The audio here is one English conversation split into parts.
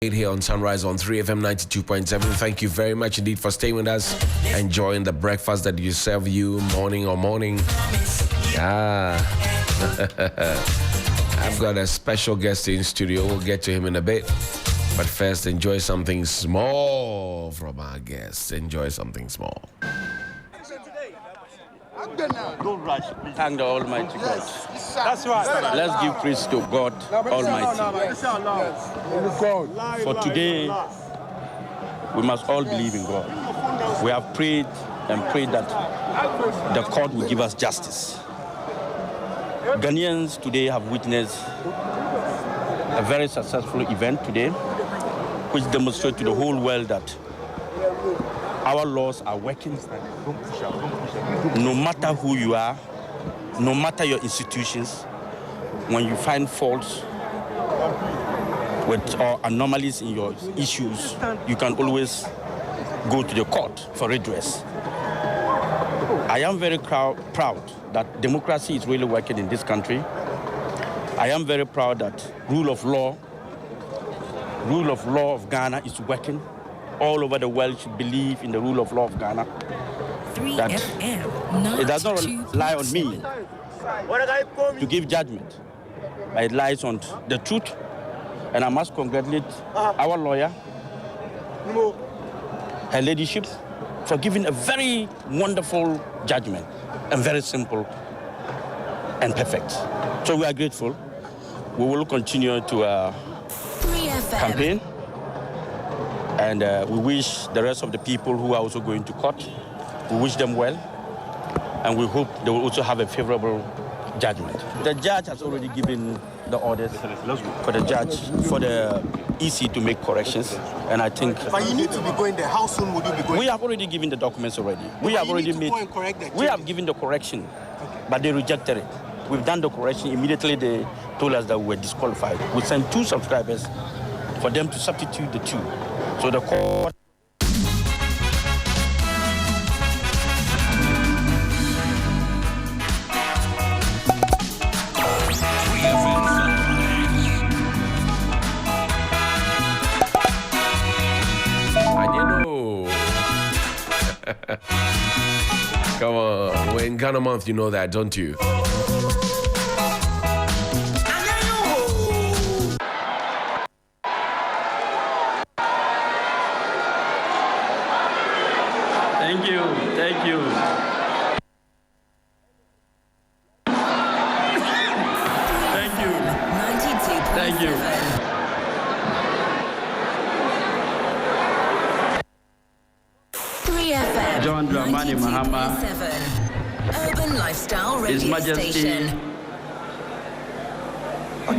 Here on Sunrise on 3FM 92.7. Thank you very much indeed for staying with us, enjoying the breakfast that you serve you morning. Yeah. I've got a special guest in studio. We'll get to him in a bit. But first, enjoy something small from our guest. Enjoy something small. Don't rush. Thank the Almighty God. That's right. Let's give praise to God Almighty. For today, we must all believe in God. We have prayed and prayed that the court will give us justice. Ghanaians today have witnessed a very successful event today, which demonstrates to the whole world that our laws are working. No matter who you are, no matter your institutions, when you find faults or anomalies in your issues, you can always go to the court for redress. I am very proud that democracy is really working in this country. I am very proud that rule of law of Ghana is working. All over the world should believe in the rule of law of Ghana. That it does not lie on me to give judgment, but it lies on the truth. And I must congratulate our lawyer, her ladyship, for giving a very wonderful judgment and very simple and perfect. So we are grateful. We will continue to campaign. And we wish the rest of the people who are also going to court, we wish them well. And we hope they will also have a favorable judgment. The judge has already given the orders for the EC to make corrections. And I think... But you need to be going there. How soon would you be going? We have already given the documents already. We have already made... We have given the correction, but they rejected it. We've done the correction. Immediately they told us that we were disqualified. We sent 2 subscribers for them to substitute the 2. So the court... Come on, we're in Ghana month, you know that, don't you? Thank you. Thank you. Thank you. 92. Thank you. John Dramani Mahama, Urban Lifestyle Radio His Majesty Station.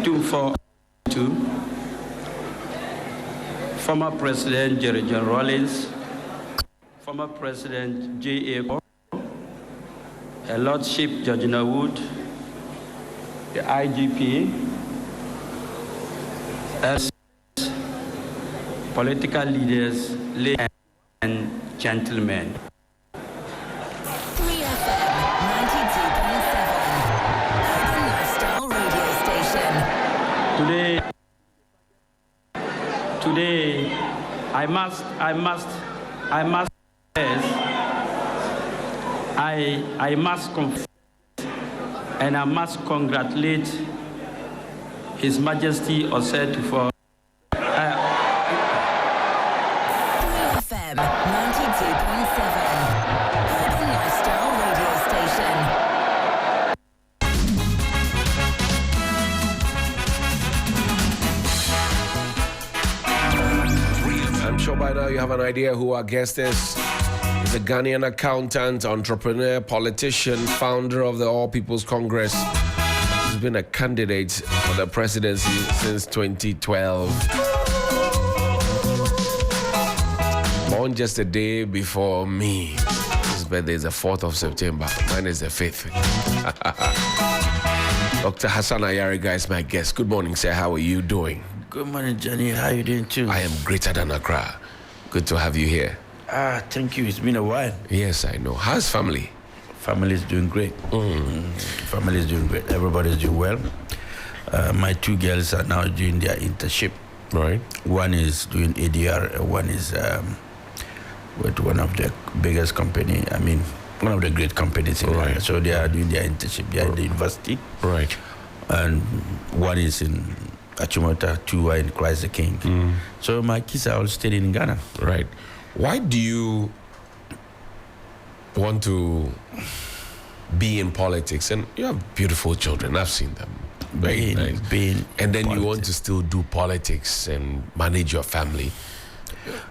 242, former President Jerry John Rawlings, former President J.A. Her Lordship Georgina Wood, the IGP, as political leaders, ladies and gentlemen. 3FM 92.7 Urban Lifestyle Radio Station. Today, I must confess and I must congratulate His Majesty Osei for 3FM 92.7 Urban Lifestyle Radio Station. I'm sure by now you have an idea who our guest is. He's a Ghanaian accountant, entrepreneur, politician, founder of the All People's Congress. He's been a candidate for the presidency since 2012. Born just a day before me. His birthday is the 4th of September. Mine is the 5th. Dr. Hassan Ayariga is my guest. Good morning, sir. How are you doing? Good morning, Johnny. How are you doing too? I am greater than Accra. Good to have you here. Thank you. It's been a while. Yes, I know. How's family? Family is doing great. Family is doing great. Everybody's doing well. My 2 girls are now doing their internship Right. One is doing ADR, and one is with one of the biggest company. I mean, one of the great companies in Ghana. So they are doing their internship. They are in the university. Right. And one is in Achimota, two are in Christ the King. So my kids are all studying in Ghana. Right. Why do you want to be in politics? And you have beautiful children. I've seen them. Very nice. And then you want to still do politics and manage your family.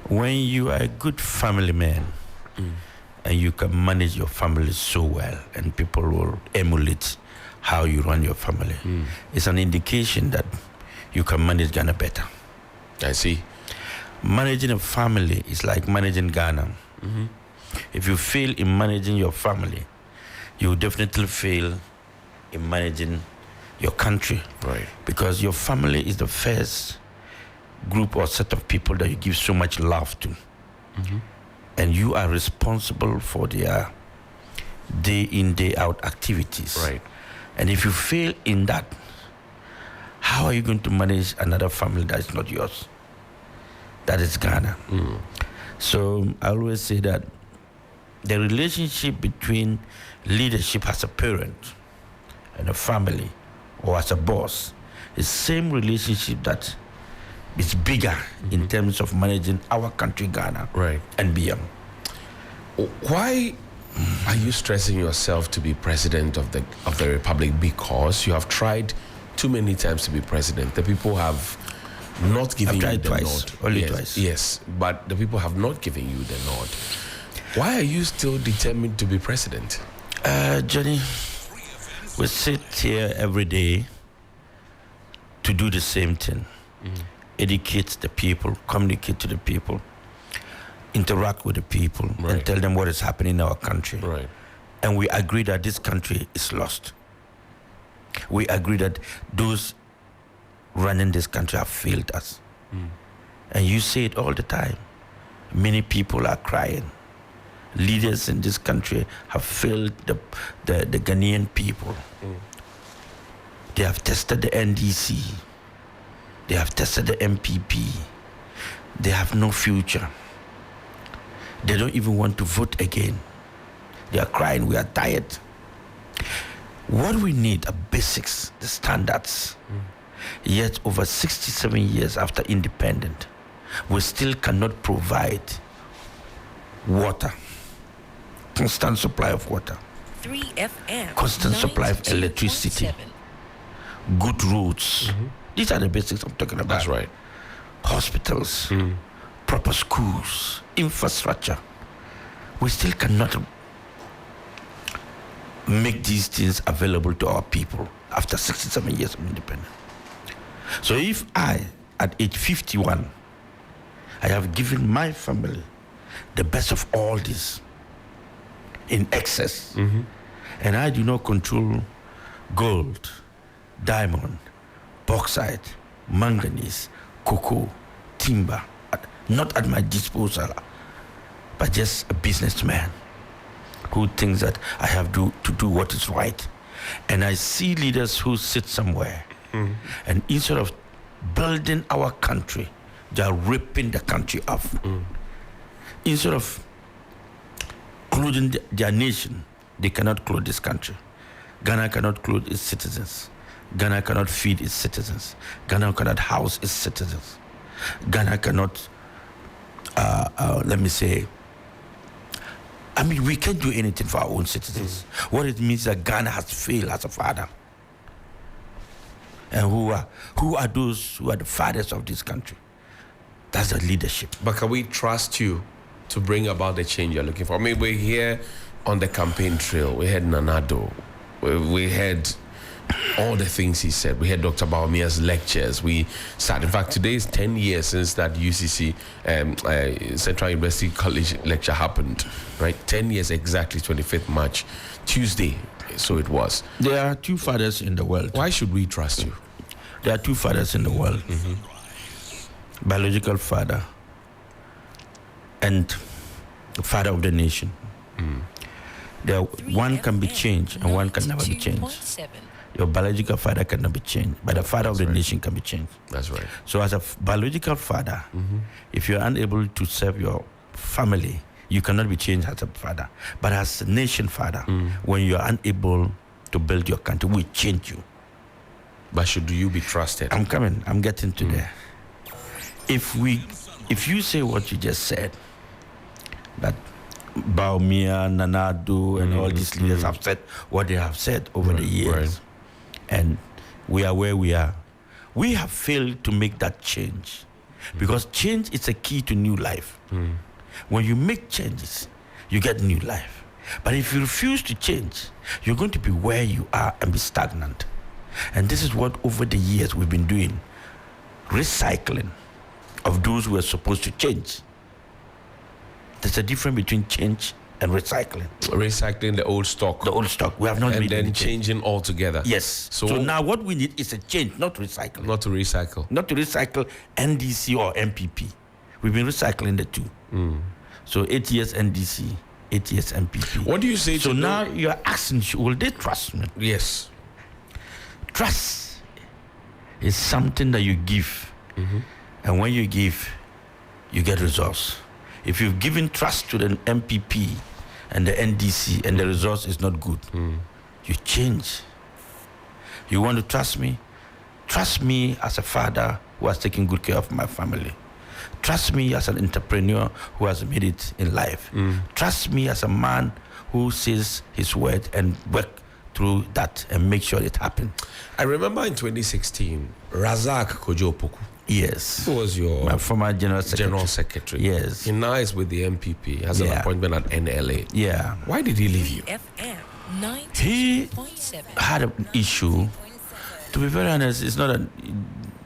When you are a good family man and you can manage your family so well and people will emulate how you run your family, it's an indication that you can manage Ghana better. I see. Managing a family is like managing Ghana. If you fail in managing your family, you will definitely fail in managing your country. Right. Because your family is the first group or set of people that you give so much love to. And you are responsible for their day in, day out activities. Right. And if you fail in that, how are you going to manage another family that is not yours? That is Ghana. So I always say that the relationship between leadership as a parent and a family or as a boss is the same relationship that is bigger in terms of managing our country, Ghana, Right. and beyond. Why are you stressing yourself to be president of the republic? Because you have tried too many times to be president. The people have not given you tried the twice, nod. only Yes, twice. Yes, but the people have not given you the nod. Why are you still determined to be president? Johnny, we sit here every day to do the same thing. Educate the people, communicate to the people, interact with the people, Right. and tell them what is happening in our country. Right. And we agree that this country is lost. We agree that those running this country have failed us. And you say it all the time. Many people are crying. Leaders in this country have failed the Ghanaian people. They have tested the NDC. They have tested the MPP. They have no future. They don't even want to vote again. They are crying, we are tired. What we need are basics, the standards. Yet over 67 years after independence, we still cannot provide water, constant supply of water, 3FM, constant supply of electricity, 92.7. good roads. These are the basics I'm talking about. That's right. Hospitals, proper schools, infrastructure. We still cannot make these things available to our people after 67 years of independence. So if I, at age 51, I have given my family the best of all this in excess, and I do not control gold, diamond, bauxite, manganese, cocoa, timber, not at my disposal, but just a businessman who thinks that I have to do what is right. And I see leaders who sit somewhere and instead of building our country, they are ripping the country off. Instead of clothing their nation, they cannot clothe this country. Ghana cannot clothe its citizens. Ghana cannot feed its citizens. Ghana cannot house its citizens. Ghana cannot, let me say, I mean, we can't do anything for our own citizens. What it means is that Ghana has failed as a father. And who are those who are the fathers of this country? That's the leadership. But can we trust you to bring about the change you're looking for? I mean, we're here on the campaign trail. We had Nanado. We had all the things he said. We had Dr. Bawumia's lectures. We started. In fact, today is 10 years since that UCC Central University College lecture happened. Right, 10 years exactly. 25th March, Tuesday. So it was. There are two fathers in the world. Why should we trust you? There are two fathers in the world. Biological father and the father of the nation. One can be changed and one can never be changed. 92.7. Your biological father cannot be changed, but the father of the nation can be changed. That's right. So as a biological father, if you're unable to serve your family, you cannot be changed as a father. But as a nation father, when you're unable to build your country, we change you. But should you be trusted? I'm coming. I'm getting to there. If you say what you just said, that Baumia, Nanado, and all these leaders have said what they have said over the years, and we are where we are, we have failed to make that change, because change is a key to new life. When you make changes, you get new life. But if you refuse to change, you're going to be where you are and be stagnant. And this is what over the years we've been doing, recycling of those who are supposed to change. There's a difference between change and recycling. Recycling the old stock. The old stock. We have not and made then any change. changing altogether. Yes. So now what we need is a change, not recycling. Not to recycle. Not to recycle NDC or MPP. We've been recycling the two. So 8 years NDC, 8 years MPP. What do you say so to now you're asking, will they trust me? Yes. Trust is something that you give. And when you give, you get results. If you've given trust to the MPP and the NDC and the results is not good, you change. You want to trust me? Trust me as a father who has taken good care of my family. Trust me as an entrepreneur who has made it in life. Trust me as a man who says his word and work through that and make sure it happens. I remember in 2016, Razak Kojo-Opoku. Yes. Who was my former general secretary? Yes. He now is with the MPP, has an appointment at NLA. Yeah. Why did he leave you? He had an issue. To be very honest, it's not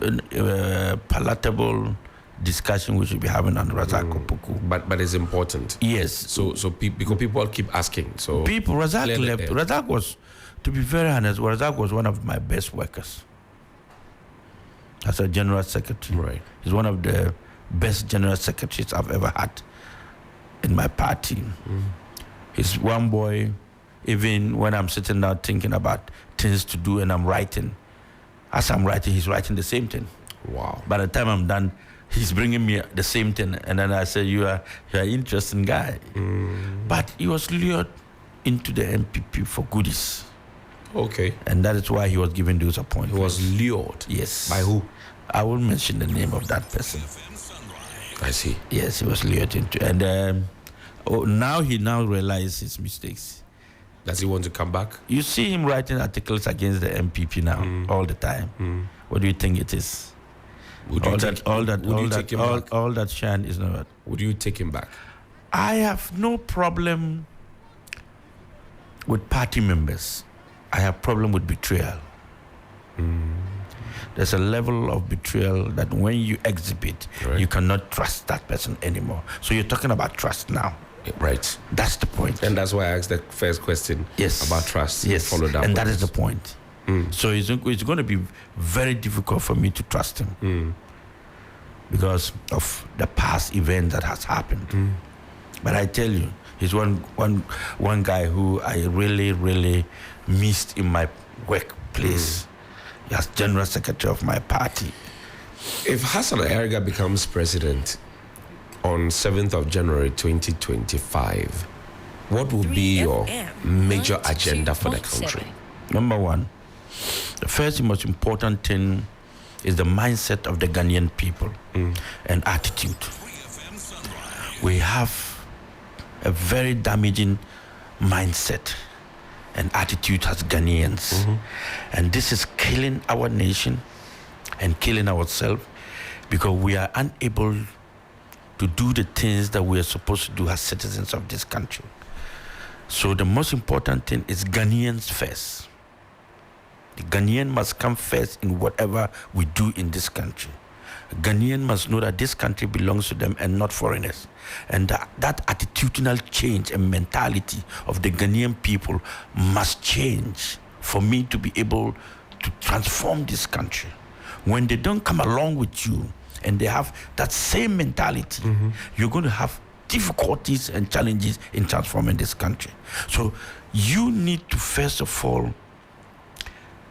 a palatable discussion we should be having on Razak Opoku. But it's important. Yes. So because people keep asking. So Razak left. Razak was, to be very honest, Razak was one of my best workers as a general secretary. Right. He's one of the best general secretaries I've ever had in my party. He's one boy, even when I'm sitting down thinking about things to do and I'm writing, as I'm writing, he's writing the same thing. Wow. By the time I'm done, he's bringing me the same thing. And then I say, you're an interesting guy. But he was lured into the MPP for goodies. Okay. And that is why he was given those appointments. He was lured? Yes. By who? I won't mention the name of that person. I see. Yes, he was lured into. And now he realizes his mistakes. Does he want to come back? You see him writing articles against the MPP now all the time. What do you think it is? All that shine is not. Would you take him back? I have no problem with party members. I have problem with betrayal. There's a level of betrayal that when you exhibit, you cannot trust that person anymore. So you're talking about trust now. Right. That's the point. And that's why I asked the first question about trust. Yes. Follow that. And that is the point. So it's going to be very difficult for me to trust him because of the past event that has happened. But I tell you, he's one guy who I really, really missed in my workplace. As general secretary of my party. If Hassan Ayariga becomes president on 7th of January 2025, what will be your major agenda for the country? Number one, the first and most important thing is the mindset of the Ghanaian people and attitude. We have a very damaging mindset and attitude as Ghanaians. And this is killing our nation and killing ourselves because we are unable to do the things that we are supposed to do as citizens of this country. So the most important thing is Ghanaians first. The Ghanaian must come first in whatever we do in this country. Ghanaian must know that this country belongs to them and not foreigners. And that attitudinal change and mentality of the Ghanaian people must change for me to be able to transform this country. When they don't come along with you and they have that same mentality, you're going to have difficulties and challenges in transforming this country. So you need to first of all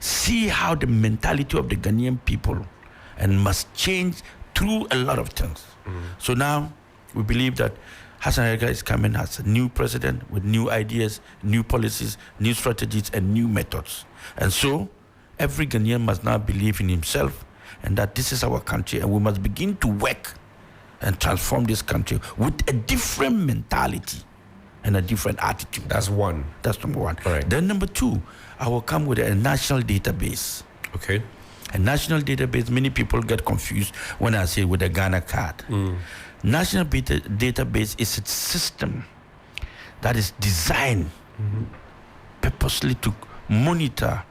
see how the mentality of the Ghanaian people and must change through a lot of things. So now we believe that Hassan Ayariga is coming as a new president with new ideas, new policies, new strategies, and new methods. And so every Ghanaian must now believe in himself and that this is our country, and we must begin to work and transform this country with a different mentality and a different attitude. That's one. That's number one. All right. Then number two, I will come with a national database. Okay. A national database, many people get confused when I say with a Ghana card. National database is a system that is designed purposely to monitor,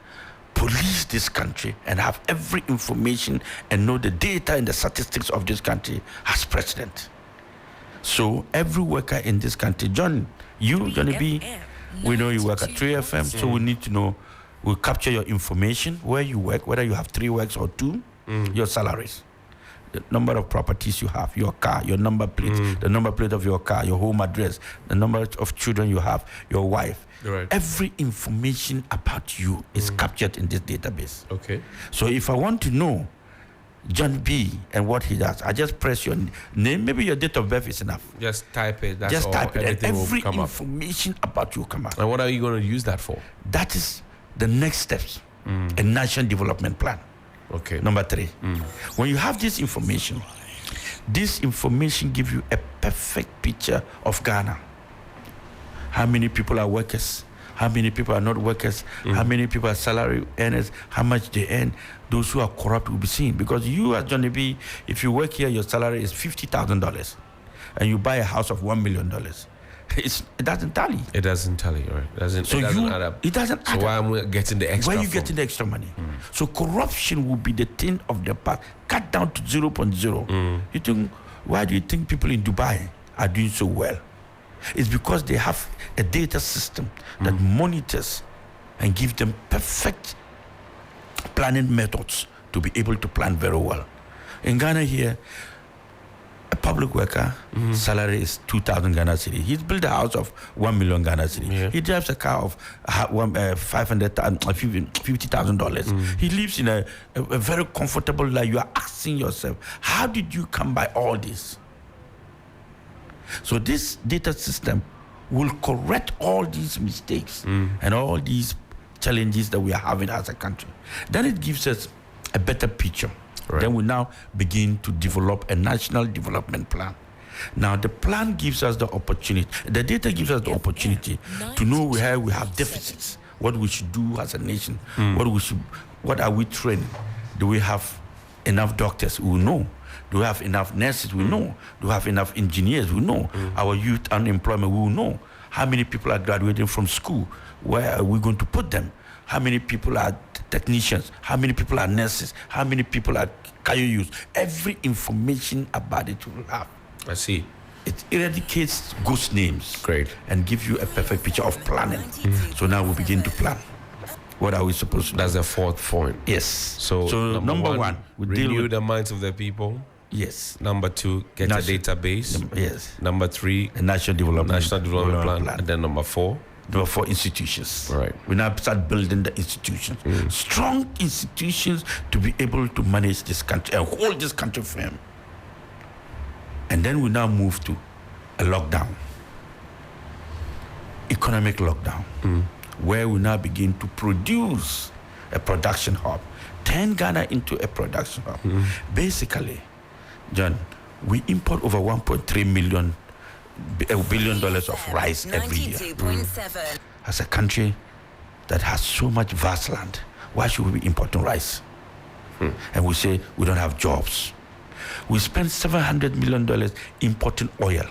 police this country, and have every information and know the data and the statistics of this country as president. So every worker in this country, John, Johnny B, we know you work at 3FM, so we need to know, we'll capture your information, where you work, whether you have 3 works or 2, your salaries, the number of properties you have, your car, your number plate, the number plate of your car, your home address, the number of children you have, your wife. Right. Every information about you is captured in this database. Okay. So if I want to know John B and what he does, I just press your name. Maybe your date of birth is enough. Just type it. That's Just all. type it, and Everything will every come up. information about you will come out. And what are you going to use that for? That is the next steps. A national development plan. Okay. Number 3. When you have this information gives you a perfect picture of Ghana. How many people are workers? How many people are not workers? How many people are salary earners? How much they earn? Those who are corrupt will be seen. Because you, as Johnny B, if you work here, your salary is $50,000, and you buy a house of $1 million. It doesn't tally. It doesn't tally, right? It doesn't add up. It doesn't add So why up. am I getting the extra? Where are you from? getting the extra money? So corruption will be the thing of the past. Cut down to 0.0. You think, why do you think people in Dubai are doing so well? It's because they have a data system that monitors and gives them perfect planning methods to be able to plan very well. In Ghana here, a public worker salary is 2,000 Ghana cedi. He's built a house of 1 million Ghana cedi. Yeah. He drives a car of $50,000. He lives in a very comfortable life. You are asking yourself, how did you come by all this? So this data system will correct all these mistakes and all these challenges that we are having as a country. Then it gives us a better picture. Right. Then we now begin to develop a national development plan. Now the plan gives us the opportunity, the data gives us the opportunity to know where we have deficits, what we should do as a nation, what are we training? Do we have enough doctors? We know. Do we have enough nurses? We know. Do we have enough engineers? We know. Our youth unemployment, we will know. How many people are graduating from school? Where are we going to put them? How many people are technicians? How many people are nurses? How many people are KYUs? Every information about it will have. I see. It eradicates ghost names. Great. And gives you a perfect picture of planning. So now we begin to plan. What are we supposed to do? That's the 4th point. Yes. So number one, we deal renew with the minds of the people. Yes. Number 2, get a database. Yes. Number 3, A national development plan. And then number 4. Number 4, institutions. Right. We now start building the institutions. Strong institutions to be able to manage this country and hold this country firm. And then we now move to a lockdown. Economic lockdown. Where we now begin to produce a production hub. Turn Ghana into a production hub. Basically, John, we import over $1.3 billion of rice every year. 92.7. As a country that has so much vast land, why should we be importing rice? And we say we don't have jobs. We spend $700 million importing oil.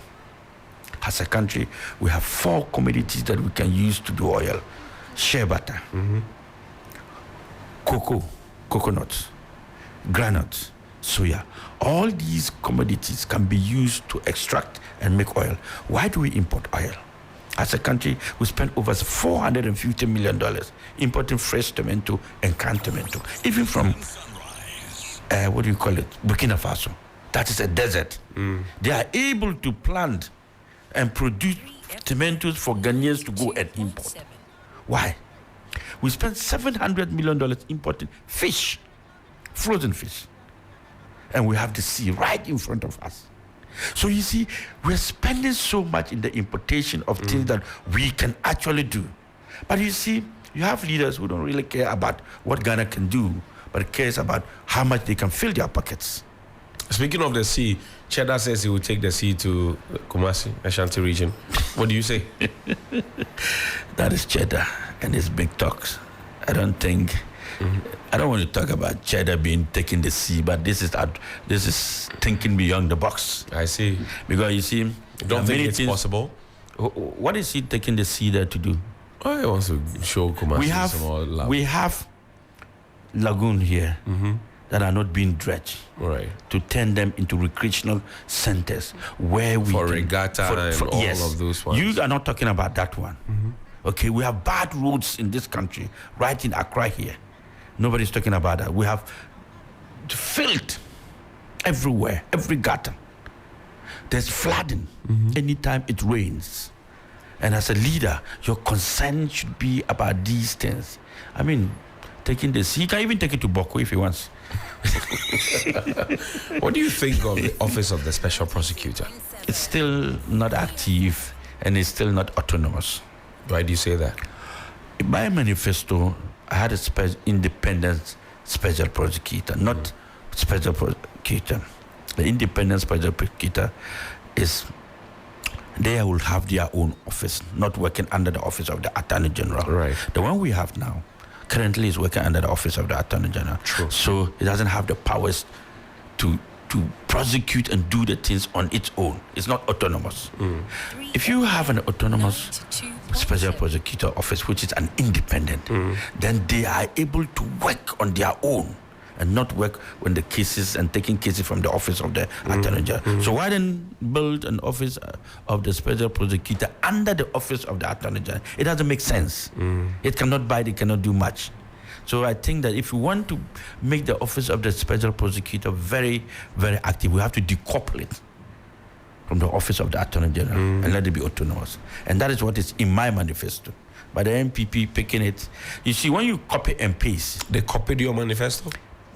As a country, we have 4 commodities that we can use to do oil. Shea butter, cocoa, coconuts, granules, soya. All these commodities can be used to extract and make oil. Why do we import oil? As a country, we spend over $450 million importing fresh tomato and canned tomato. Even from, Burkina Faso. That is a desert. They are able to plant and produce tomatoes for Ghanaians to go and import. Why? We spent $700 million importing fish, frozen fish. And we have the sea right in front of us. So you see, we're spending so much in the importation of things that we can actually do. But you see, you have leaders who don't really care about what Ghana can do, but cares about how much they can fill their pockets. Speaking of the sea, Cheddar says he will take the sea to Kumasi, Ashanti region. What do you say? That is Cheddar and his big talks. I don't think... I don't want to talk about Cheddar being taking the sea, but this is thinking beyond the box. I see. Because you see, You don't think it's possible? What is he taking the sea there to do? Oh, he wants to show Kumasi some more love. We have lagoon here that are not being dredged, right, to turn them into recreational centers where we for can, regatta and all yes, of those ones. You are not talking about that one. Okay, we have bad roads in this country, right in Accra here. Nobody's talking about that. We have filth everywhere, every gutter. There's flooding anytime it rains. And as a leader, your concern should be about these things. I mean, taking the sea, he can even take it to Boko if he wants. What do you think of the office of the special prosecutor? It's still not active and it's still not autonomous. Why do you say that? In my manifesto, I had a independent special prosecutor, not special prosecutor. The independent special prosecutor is, they will have their own office, not working under the office of the Attorney General. Right. The one we have now currently is working under the office of the Attorney General. True. So it doesn't have the powers to prosecute and do the things on its own. It's not autonomous. If you have an autonomous special prosecutor office, which is an independent, then they are able to work on their own and not work on the cases and taking cases from the office of the Attorney General. So why then build an office of the special prosecutor under the office of the Attorney General? It doesn't make sense. It cannot bite, it cannot do much. So I think that if we want to make the office of the special prosecutor very, very active, we have to decouple it from the office of the Attorney General and let it be autonomous. And that is what is in my manifesto. But the MPP picking it. You see, when you copy and paste... They copied your manifesto?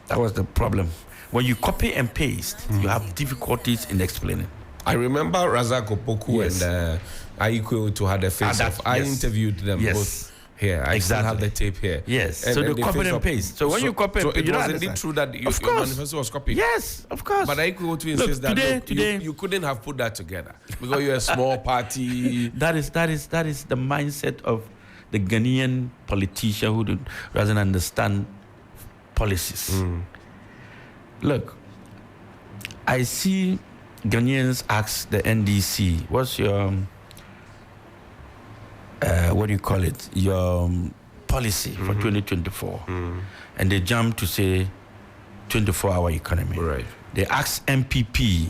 That was the problem. When you copy and paste, you have difficulties in explaining. I remember Razak Opoku and Aikwe to had a face-off. I interviewed them both here. I still have the tape here. Yes. So they copy and paste. So when you copy and paste, it was indeed true that your manifesto was copied. Yes, of course. But Aikwe insists that today you couldn't have put that together because you're a small party. That is the mindset of the Ghanaian politician who doesn't understand policies. Look, I see Ghanaians ask the NDC, what's your what do you call it, your policy for 2024? And they jump to say 24-hour economy. Right. They ask MPP,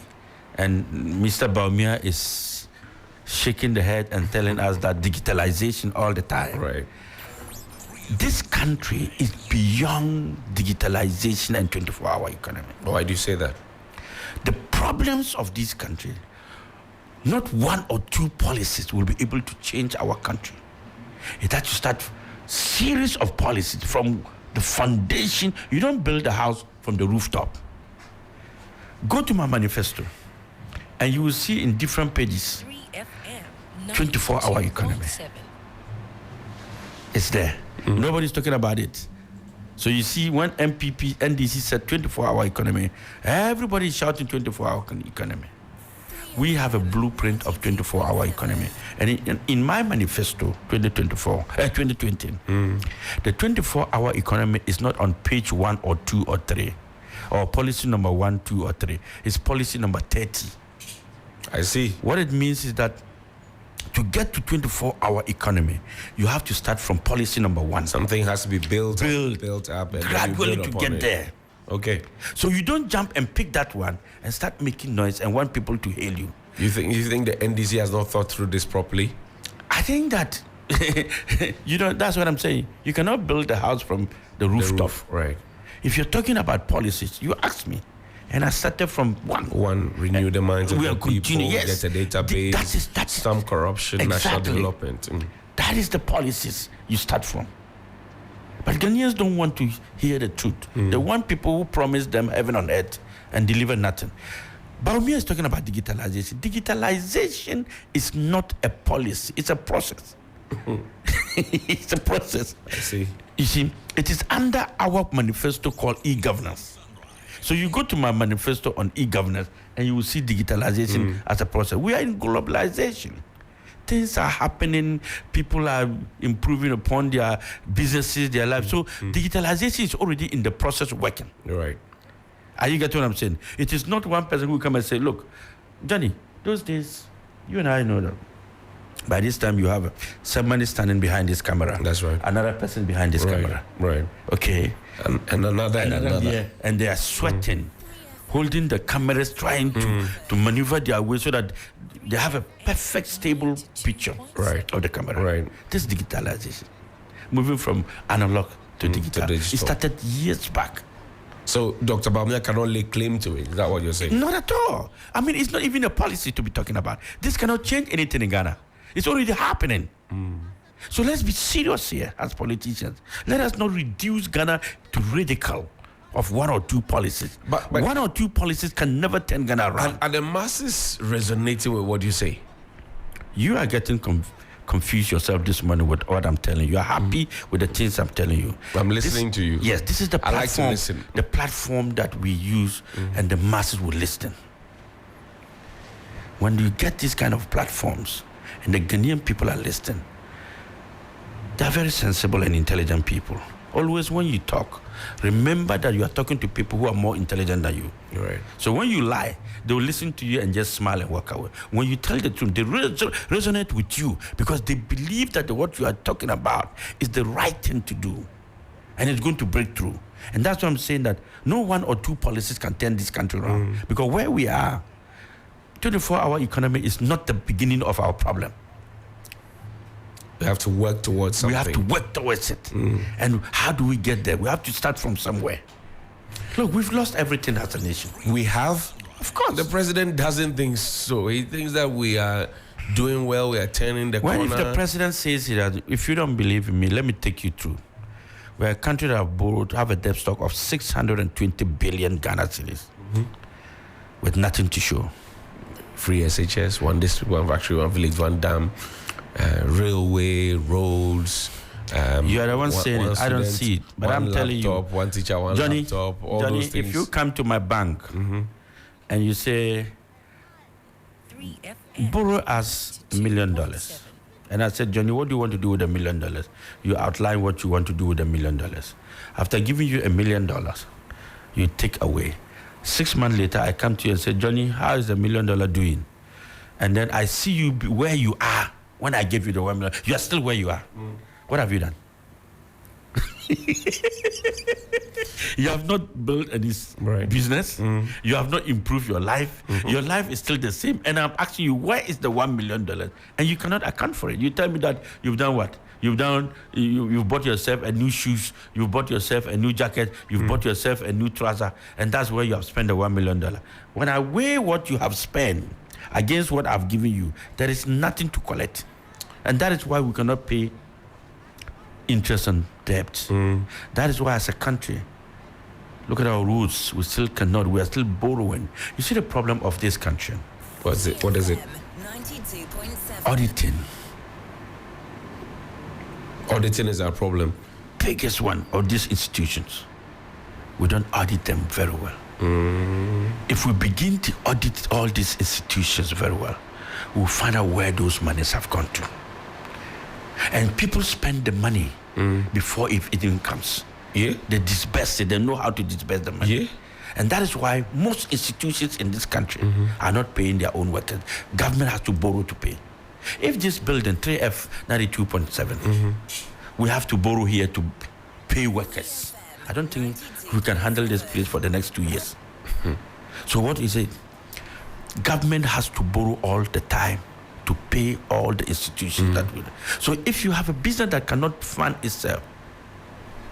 and Mr. Baumia is shaking the head and telling us that digitalization all the time. Right. This country is beyond digitalization and 24-hour economy. Why do you say that? The problems of this country, not one or two policies will be able to change our country. It has to start series of policies from the foundation. You don't build a house from the rooftop. Go to my manifesto and you will see in different pages 24-hour economy. It's there. Nobody's talking about it. So you see, when NDC said 24-hour economy, everybody's shouting 24-hour economy. We have a blueprint of 24-hour economy. And in my manifesto, 2020, the 24-hour economy is not on page 1 or 2 or 3, or policy number 1, 2, or 3. It's policy number 30. I see. What it means is that to get to 24-hour economy, you have to start from policy number 1. Something has to be built up and gradually to get there. Okay. So you don't jump and pick that one and start making noise and want people to hail you. You think the NDC has not thought through this properly? I think that that's what I'm saying. You cannot build a house from the rooftop. Right. If you're talking about policies, you ask me. And I started from one. Renew the minds of the people, yes. get a database, that's some corruption, national development. That is the policies you start from. But Ghanaians don't want to hear the truth. They want people who promise them heaven on earth and deliver nothing. Baumia is talking about digitalization. Digitalization is not a policy, it's a process. It's a process. I see. You see, it is under our manifesto called e-governance. So you go to my manifesto on e-governance and you will see digitalization as a process. We are in globalization. Things are happening. People are improving upon their businesses, their lives. So digitalization is already in the process working. Right. Are you getting what I'm saying? It is not one person who will come and say, look, Johnny, those days, you and I know that. By this time, you have somebody standing behind this camera. That's right. Another person behind this camera. Right. Okay. And another. Yeah. And they are sweating, holding the cameras, trying to maneuver their way so that they have a perfect, stable picture of the camera. Right. This is digitalization. Moving from analog to digital. It started years back. So Dr. Baumia cannot lay claim to it. Is that what you're saying? Not at all. I mean, it's not even a policy to be talking about. This cannot change anything in Ghana. It's already happening. So let's be serious here as politicians. Let us not reduce Ghana to ridicule of one or two policies. But one or two policies can never turn Ghana around. Are the masses resonating with what you say? You are getting confused yourself this morning with what I'm telling you. You are happy with the things I'm telling you. I'm listening to you. Yes, this is the platform. I like to listen. The platform that we use, and the masses will listen. When you get these kind of platforms, and the Ghanaian people are listening, they are very sensible and intelligent people. Always when you talk, remember that you are talking to people who are more intelligent than you. Right. So when you lie, they will listen to you and just smile and walk away. When you tell the truth, they resonate with you because they believe that what you are talking about is the right thing to do. And it's going to break through. And that's why I'm saying that no one or two policies can turn this country around. Because where we are, 24-hour economy is not the beginning of our problem. We have to work towards something. We have to work towards it. And how do we get there? We have to start from somewhere. Look, we've lost everything as a nation. We have? Of course. The president doesn't think so. He thinks that we are doing well, we are turning the corner. If the president says that, if you don't believe in me, let me take you through. We're a country that have a debt stock of 620 billion Ghana cedis with nothing to show. Free SHS, one district, one factory, one village, one dam, railway, roads. You are the one saying it. I don't see it. But I'm telling you. One teacher, one Johnny, laptop, all Johnny, those things. if you come to my bank and you say, 3FM. borrow us $1 million. And I said, Johnny, what do you want to do with $1 million? You outline what you want to do with $1 million. After giving you $1 million, you take away. 6 months later, I come to you and say, Johnny, how is the $1 million doing? And then I see you where you are when I gave you the $1 million. You are still where you are. What have you done? You have not built any business. You have not improved your life. Your life is still the same. And I'm asking you, where is the $1 million? And you cannot account for it. You tell me that you've done what? You've bought yourself a new shoes. You've bought yourself a new jacket. You've bought yourself a new trouser. And that's where you have spent the $1 million. When I weigh what you have spent against what I've given you, there is nothing to collect. And that is why we cannot pay interest on debt. That is why as a country, look at our rules. We still cannot. We are still borrowing. You see the problem of this country? What is it? 92.7. Auditing. Auditing is our problem. Biggest one of these institutions. We don't audit them very well. If we begin to audit all these institutions very well, we'll find out where those monies have gone to. And people spend the money before it even comes. Yeah. They disperse it. They know how to disperse the money. Yeah. And that is why most institutions in this country are not paying their own workers. Government has to borrow to pay. If this building, 3F 92.7, we have to borrow here to pay workers, I don't think we can handle this place for the next 2 years. So what is it? Government has to borrow all the time to pay all the institutions that will. So if you have a business that cannot fund itself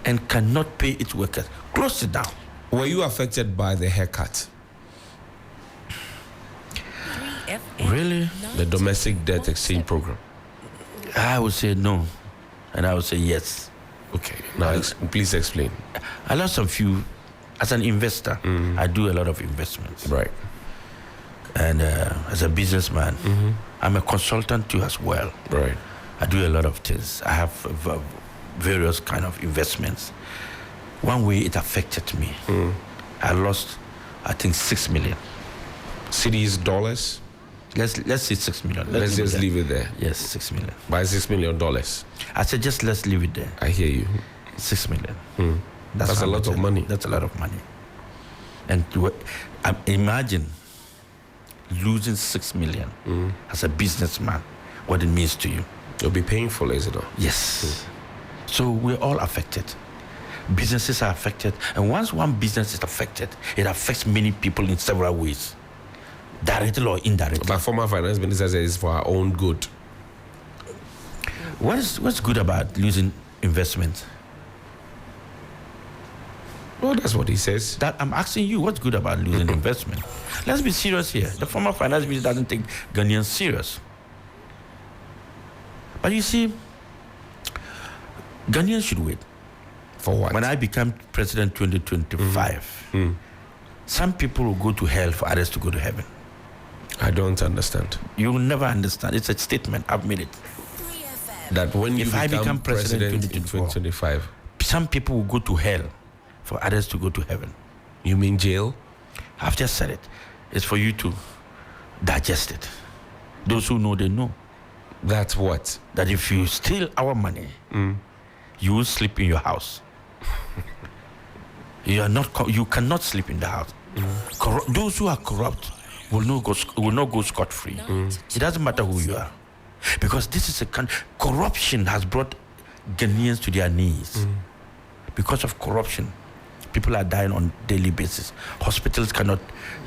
and cannot pay its workers, close it down. Were you affected by the haircut? 3FM. Really? The domestic debt exchange program? I would say no, and I would say yes. Okay. Now, please explain. I lost a few. As an investor, I do a lot of investments. Right. And as a businessman, I'm a consultant too as well. Right. I do a lot of things. I have various kind of investments. One way it affected me, I lost, I think, 6 million. Cities, dollars? Let's say 6 million. Let's just leave it there. Yes, 6 million. By $6 million. I said just let's leave it there. I hear you. 6 million. That's a lot of money. That's a lot of money. And imagine losing 6 million as a businessman, what it means to you. It'll be painful, is it not? Yes. So we're all affected. Businesses are affected. And once one business is affected, it affects many people in several ways, directly or indirectly. But former finance minister says it's for our own good. What's good about losing investment? Well, that's what he says. That I'm asking you, what's good about losing investment? Let's be serious here. The former finance minister doesn't take Ghanaians serious. But you see, Ghanaians should wait. For what? When I become president 2025, some people will go to hell for others to go to heaven. I don't understand. You will never understand. It's a statement. I've made it. That when you If I become president in 2025, some people will go to hell for others to go to heaven. you mean jail? I've just said it. It's for you to digest it. Those who know, they know. That's what? That if you steal our money, you will sleep in your house. You cannot sleep in the house. Those who are corrupt will not go scot-free. It doesn't matter who you are. Because this is a corruption has brought Ghanaians to their knees. Because of corruption, people are dying on a daily basis. Hospitals cannot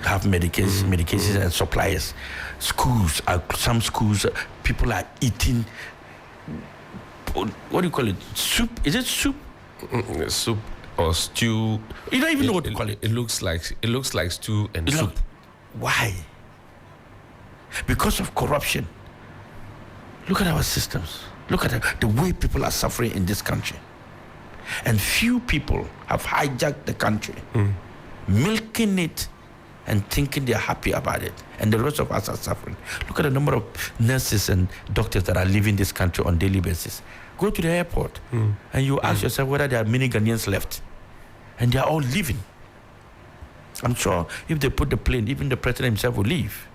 have medications and supplies. Some schools, people are eating, what do you call it? Soup? Is it soup? Soup or stew. You don't even know what to call it. It looks like stew and soup. Why? Because of corruption. Look at our systems. Look at the way people are suffering in this country. And few people have hijacked the country, milking it and thinking they're happy about it. And the rest of us are suffering. Look at the number of nurses and doctors that are leaving this country on a daily basis. Go to the airport and you ask yourself whether there are many Ghanaians left. And they are all leaving. I'm sure if they put the plane, even the president himself will leave.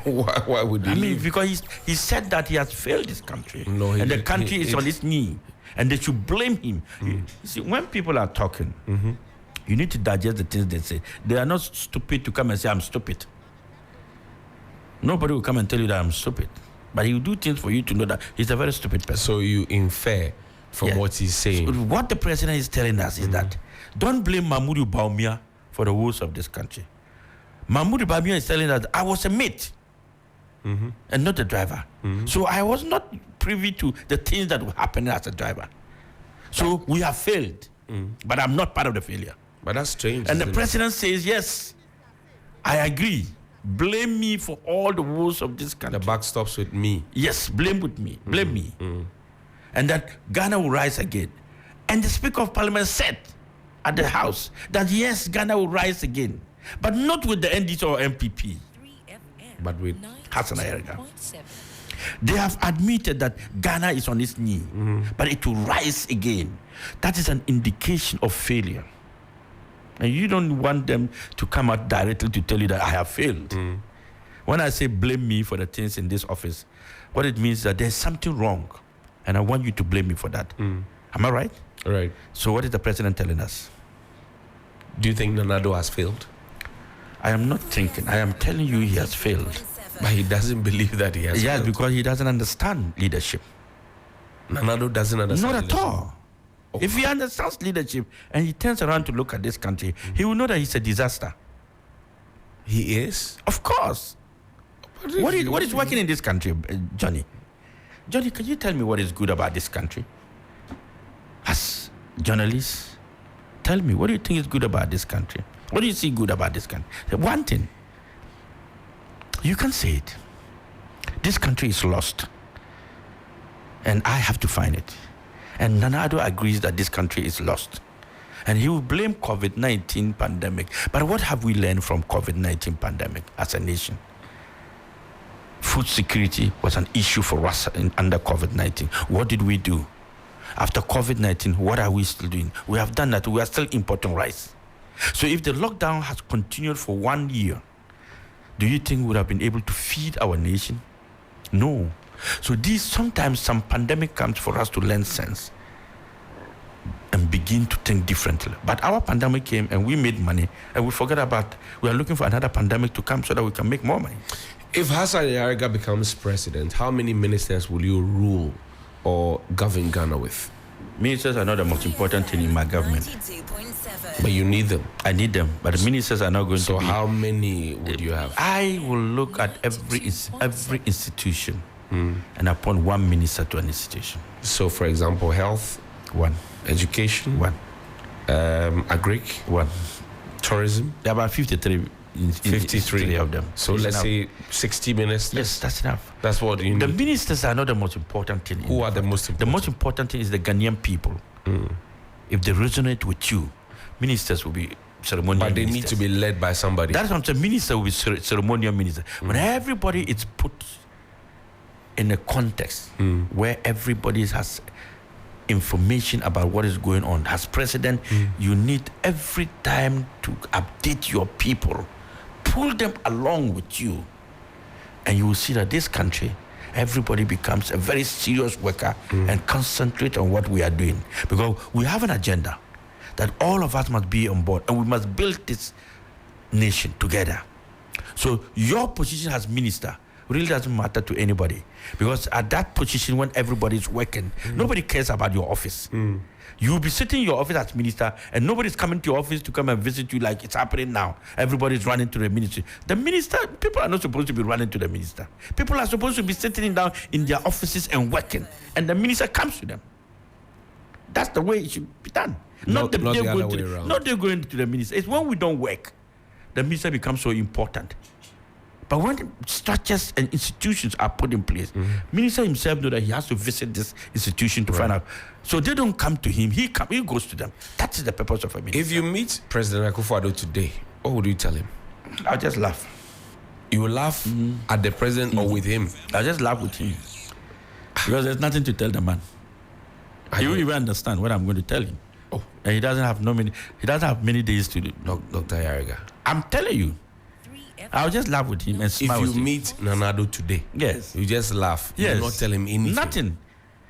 Why would he leave? Because he said that he has failed this country. No, and the country is on its knee. And they should blame him. You see, when people are talking, you need to digest the things they say. They are not stupid to come and say, I'm stupid. Nobody will come and tell you that I'm stupid. But he will do things for you to know that he's a very stupid person. So you infer from what he's saying. So what the president is telling us is that don't blame Mahmoud Bawumia for the woes of this country. Mahmoud Bawumia is telling us I was a mate and not a driver. So I was not privy to the things that were happening as a driver. So we have failed, but I'm not part of the failure. But that's strange. And the president says, yes, I agree. Blame me for all the woes of this country. The buck stops with me. Yes, blame me. And that Ghana will rise again. And the Speaker of Parliament said at the House that yes, Ghana will rise again. But not with the NDC or MPP. But with Hassan Ayariga. They have admitted that Ghana is on its knee, but it will rise again. That is an indication of failure. And you don't want them to come out directly to tell you that I have failed. When I say blame me for the things in this office, what it means is that there's something wrong, and I want you to blame me for that. Am I right? Right. So what is the president telling us? Do you think Nanado has failed? I am not thinking. I am telling you he has failed. But he doesn't believe that he has Yes, failed. because he doesn't understand leadership. Nanado doesn't understand Not at leadership. all. If he understands leadership and he turns around to look at this country, he will know that he's a disaster. He is? Of course. What is working in this country, Johnny? Johnny, can you tell me what is good about this country? As journalists, tell me, what do you think is good about this country? What do you see good about this country? One thing. You can say it. This country is lost. And I have to find it. And Nanado agrees that this country is lost. And he will blame COVID-19 pandemic. But what have we learned from COVID-19 pandemic as a nation? Food security was an issue for us under COVID-19. What did we do? After COVID-19, what are we still doing? We have done that. We are still importing rice. So if the lockdown has continued for 1 year, do you think we would have been able to feed our nation? No. So sometimes some pandemic comes for us to learn sense and begin to think differently. But our pandemic came and we made money and we are looking for another pandemic to come so that we can make more money. If Hassan Ayariga becomes president, how many ministers will you rule or govern Ghana with? Ministers are not the most important thing in my government. 92.7. But you need them. I need them, but the ministers are not going to be. So how many would you have? I will look at every institution and appoint one minister to an institution. So, for example, health, One. education, One. agric, One. tourism. There are about 53 53 of them. So It's let's enough. say 60 ministers. Yes, that's enough. That's what you The need. ministers are not the most important thing. Who are the most The important? most important thing is the Ghanaian people. If they resonate with you, ministers will be ceremonial But they need ministers. to be led by somebody. That's what I'm saying. Minister will be ceremonial minister. When everybody is put in a context where everybody has information about what is going on. As president, you need every time to update your people, pull them along with you, and you will see that this country, everybody becomes a very serious worker and concentrate on what we are doing, because we have an agenda that all of us must be on board, and we must build this nation together. So your position as minister really doesn't matter to anybody, because at that position, when everybody is working, nobody cares about your office. You'll be sitting in your office as minister, and nobody's coming to your office to come and visit you like it's happening now. Everybody's running to the ministry. The minister, people are not supposed to be running to the minister. People are supposed to be sitting down in their offices and working, and the minister comes to them. That's the way it should be done. Not the other way around. Not they're going to the minister. It's when we don't work, the minister becomes so important. But when structures and institutions are put in place, minister himself knows that he has to visit this institution to find out. So they don't come to him. He goes to them. That is the purpose of a minister. If you meet President Akufo-Addo today, what would you tell him? I'll just laugh. You will laugh at the president or with him? I'll just laugh with him. Because there's nothing to tell the man. He won't even understand what I'm going to tell him. Oh. And he doesn't have many days to do. Dr. Ayariga. I'm telling you. I'll just laugh with him and If smile you with him. meet Nanado today, Yes. you just laugh. Yes. You will not tell him anything. Nothing.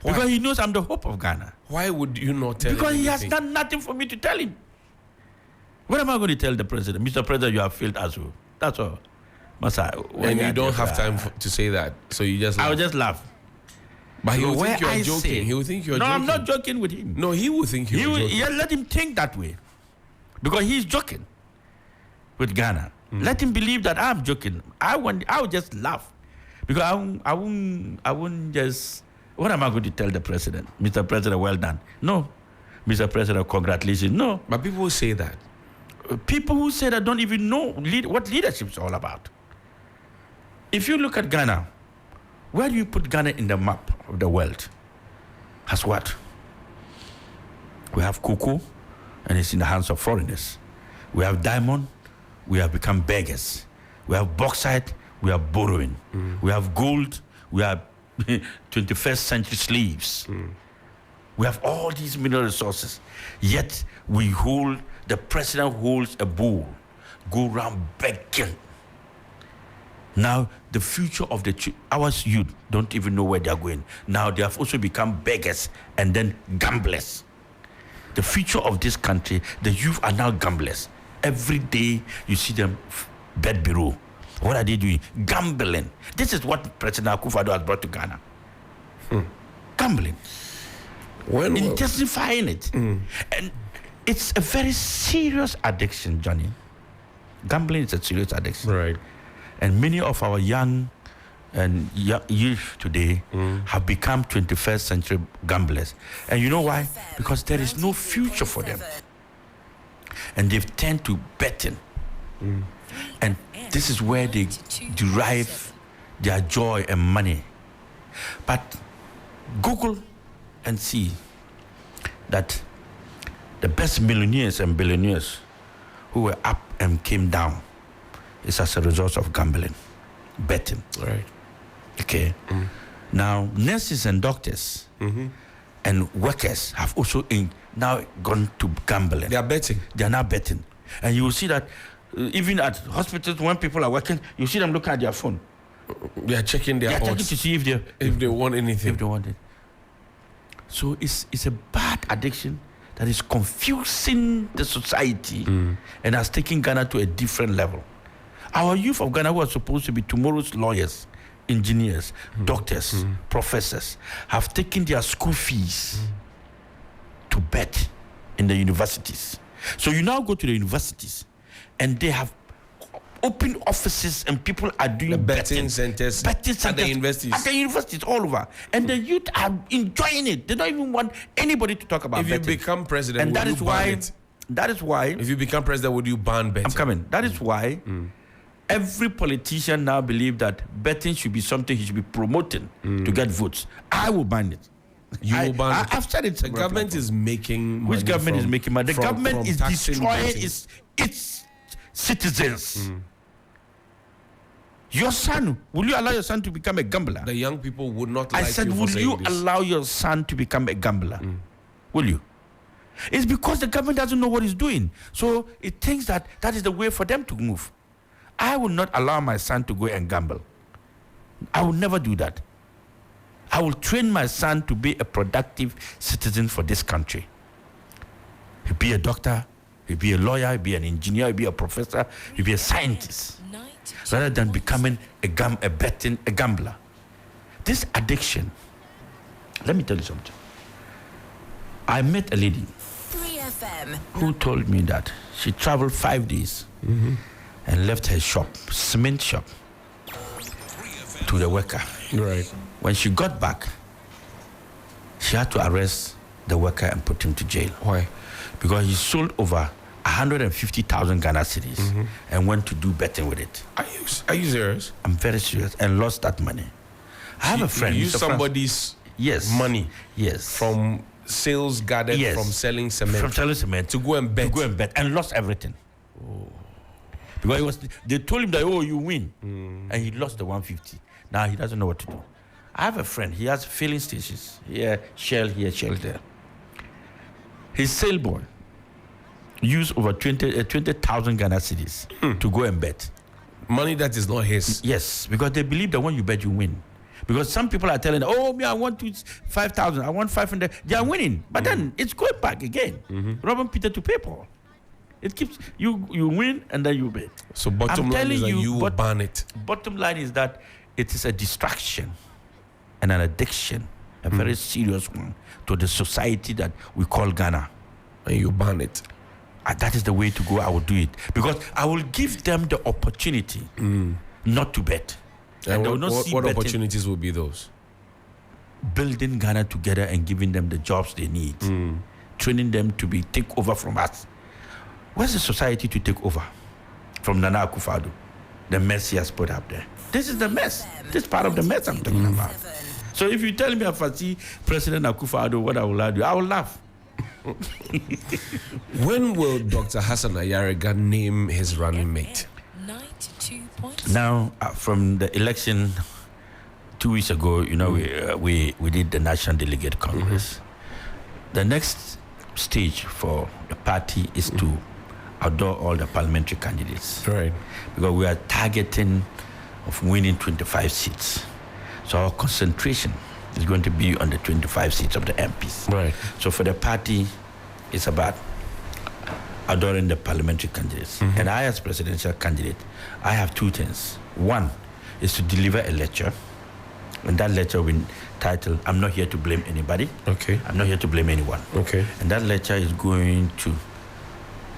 Why? Because he knows I'm the hope of Ghana. Why would you not tell Because him he has anything? done nothing for me to tell him. What am I going to tell the president? Mr. President, you have failed us all. That's all. And you don't have time to say that. So you just laugh. I'll just laugh. But he will Where think you're I joking. say- He will think you're No, joking. I'm not joking with him. No, he will think you're joking. Yeah, let him think that way. Because he's joking with Ghana. Let him believe that I'm joking. I will just laugh. Because I won't just... What am I going to tell the president? Mr. President, well done. No. Mr. President, congratulations. No. But people say that. People who say that don't even know what leadership is all about. If you look at Ghana, where do you put Ghana in the map of the world? As what? We have cocoa, and it's in the hands of foreigners. We have diamond, we have become beggars. We have bauxite, we are borrowing. We have gold, we are 21st century slaves. We have all these mineral resources. Yet the president holds a bull, go around begging. Now, the future of our youth don't even know where they're going. Now, they have also become beggars and then gamblers. The future of this country, the youth are now gamblers. Every day, you see them bed bureau. What are they doing? Gambling. This is what President Akufo-Addo has brought to Ghana. Gambling. Intensifying it. And it's a very serious addiction, Johnny. Gambling is a serious addiction. Right. And many of our young youth today have become 21st century gamblers. And you know why? Because there is no future for them. And they've turned to betting. And this is where they derive their joy and money. But Google and see that the best millionaires and billionaires who were up and came down is as a result of gambling, betting. Right. Okay. Now, nurses and doctors and workers have also now gone to gambling. They are betting. They are now betting. And you will see that even at hospitals, when people are working, you see them look at their phone. They are checking their They are checking odds to see if they want anything. if they want it. So it's a bad addiction that is confusing the society and has taken Ghana to a different level. Our youth of Ghana, who are supposed to be tomorrow's lawyers, engineers, doctors, professors, have taken their school fees to bet in the universities. So you now go to the universities and they have open offices and people are doing The betting centers at the universities. At the universities all over. And the youth are enjoying it. They don't even want anybody to talk about If you betting. become president, And would that you is ban why it? that is why If you become president, would you ban betting? I'm coming. That is why every politician now believes that betting should be something he should be promoting to get votes. I will ban it. You will ban it. I've said it. The government is making money. Which government is from- making money? The from- government from is taxing destroying betting. its citizens. Your son, will you allow your son to become a gambler? The young people would not I like said, you for will saying you this. allow your son to become a gambler? Will you? It's because the government doesn't know what it's doing. So it thinks that is the way for them to move. I will not allow my son to go and gamble. I will never do that. I will train my son to be a productive citizen for this country. He'll be a doctor, he'll be a lawyer, he'll be an engineer, he'll be a professor, he'll be a scientist, rather than becoming a gambler. This addiction, let me tell you something. I met a lady 3FM. who told me that she traveled 5 days and left her shop, cement shop, to the worker. Right. When she got back, she had to arrest the worker and put him to jail. Why? Because he sold over 150,000 Ghana cedis and went to do betting with it. Are you serious? I'm very serious, and lost that money. I have a friend. You he's use a somebody's yes money yes from sales gathered yes from selling cement from selling cement to go and bet. and lost everything. Because they told him that you win, and he lost the 150. Now he doesn't know what to do. I have a friend. He has filling stations here, Shell there. His sale boy used over 20,000 Ghana cedis to go and bet. Money that is not his. Yes, because they believe that when you bet, you win. Because some people are telling, I want 5,000, I want 500. They are winning, but then it's going back again. Robbing Peter to pay Paul. It keeps you win and then you bet. So bottom line is that you will ban it. Bottom line is that it is a distraction and an addiction, a very serious one, to the society that we call Ghana. And you ban it. That is the way to go. I will do it because I will give them the opportunity not to bet. And they will not see what betting. opportunities will be those? Building Ghana together and giving them the jobs they need, training them to take over from us. Where's the society to take over? From Nana Akufo-Addo, the mess he has put up there. This is the mess. This part of the mess I'm talking about. So if you tell me if I see President Akufo-Addo, what I will do, I will laugh. When will Dr. Hassan Ayariga name his running mate? 92.7. Now, from the election 2 weeks ago, we did the National Delegate Congress. The next stage for the party is to outdoor all the parliamentary candidates. Right. Because we are targeting of winning 25 seats. So our concentration is going to be on the 25 seats of the MPs. Right. So for the party, it's about adoring the parliamentary candidates. And I, as presidential candidate, I have two things. One is to deliver a lecture, and that lecture will be titled, I'm not here to blame anybody. Okay. I'm not here to blame anyone. Okay. And that lecture is going to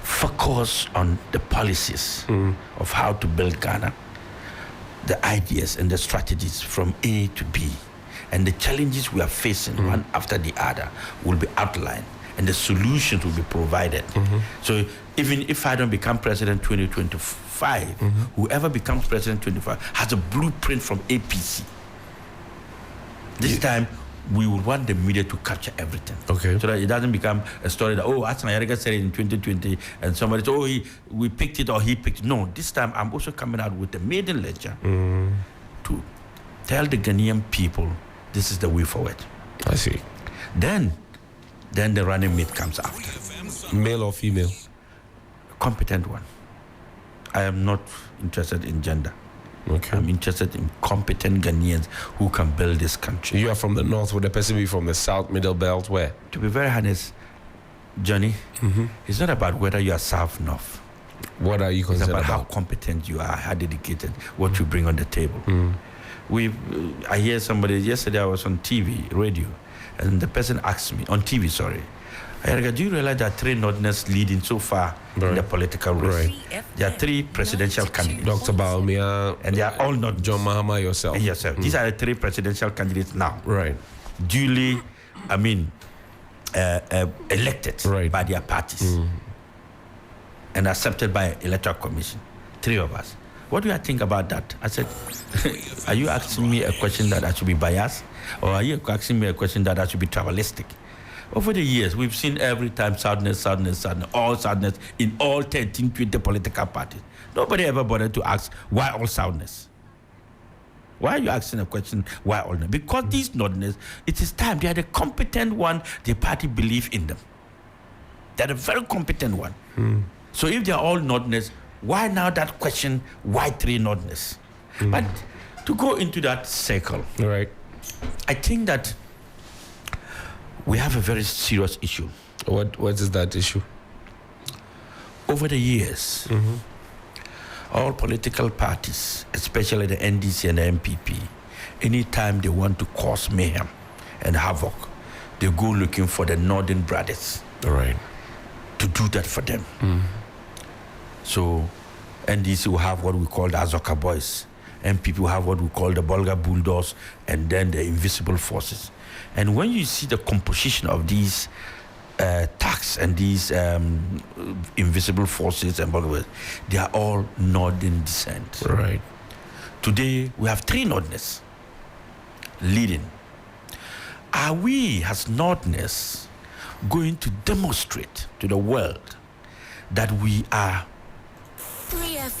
focus on the policies of how to build Ghana, the ideas and the strategies from A to B, and the challenges we are facing one after the other will be outlined, and the solutions will be provided. So even if I don't become president 2025, whoever becomes president 2025 has a blueprint from APC. This time, we would want the media to capture everything. Okay. So that it doesn't become a story that, oh, Hassan Ayariga said it in 2020 and somebody said, oh, we picked it or he picked it. No, this time I'm also coming out with a maiden ledger to tell the Ghanaian people this is the way forward. I see. Then the running mate comes after. Male or female? Competent one. I am not interested in gender. Okay. I'm interested in competent Ghanaians who can build this country. You are from the north. Would the person be from the south, middle belt? Where? To be very honest, Johnny, it's not about whether you are south, north. What are you It's concerned about how about? competent you are, how dedicated, what you bring on the table. I hear somebody, yesterday I was on TV, radio, and the person asked me, on TV, sorry, Ayariga, do you realize there are 3 Northerners leading so far in the political race? Right. There are 3 presidential candidates. Dr. Baumia, And they are all not John Mahama, yourself. and yourself. These are the 3 presidential candidates now. Right. Duly, elected Right. by their parties and accepted by electoral commission. 3 of us. What do you think about that? I said, are you asking me a question that I should be biased, or are you asking me a question that I should be tribalistic? Over the years, we've seen every time sadness, all sadness in all 13, 20 political parties. Nobody ever bothered to ask, why all sadness? Why are you asking a question, why all Northerners? Because these Northerners, it is time. They are the competent one. The party believe in them. They're the very competent one. So if they are all Northerners, why now that question, why 3 Northerners? But to go into that circle, Right. I think that we have a very serious issue. What is that issue? Over the years, all political parties, especially the NDC and the MPP, anytime they want to cause mayhem and havoc, they go looking for the Northern brothers Right. to do that for them. So NDC will have what we call the Azoka Boys. MPP will have what we call the Bolga Bulldogs, and then the Invisible Forces. And when you see the composition of these tax and these invisible forces and Bolga Boys, they are all Northern descent. Right. Today, we have 3 Northerners leading. Are we, as Northerners, going to demonstrate to the world that we are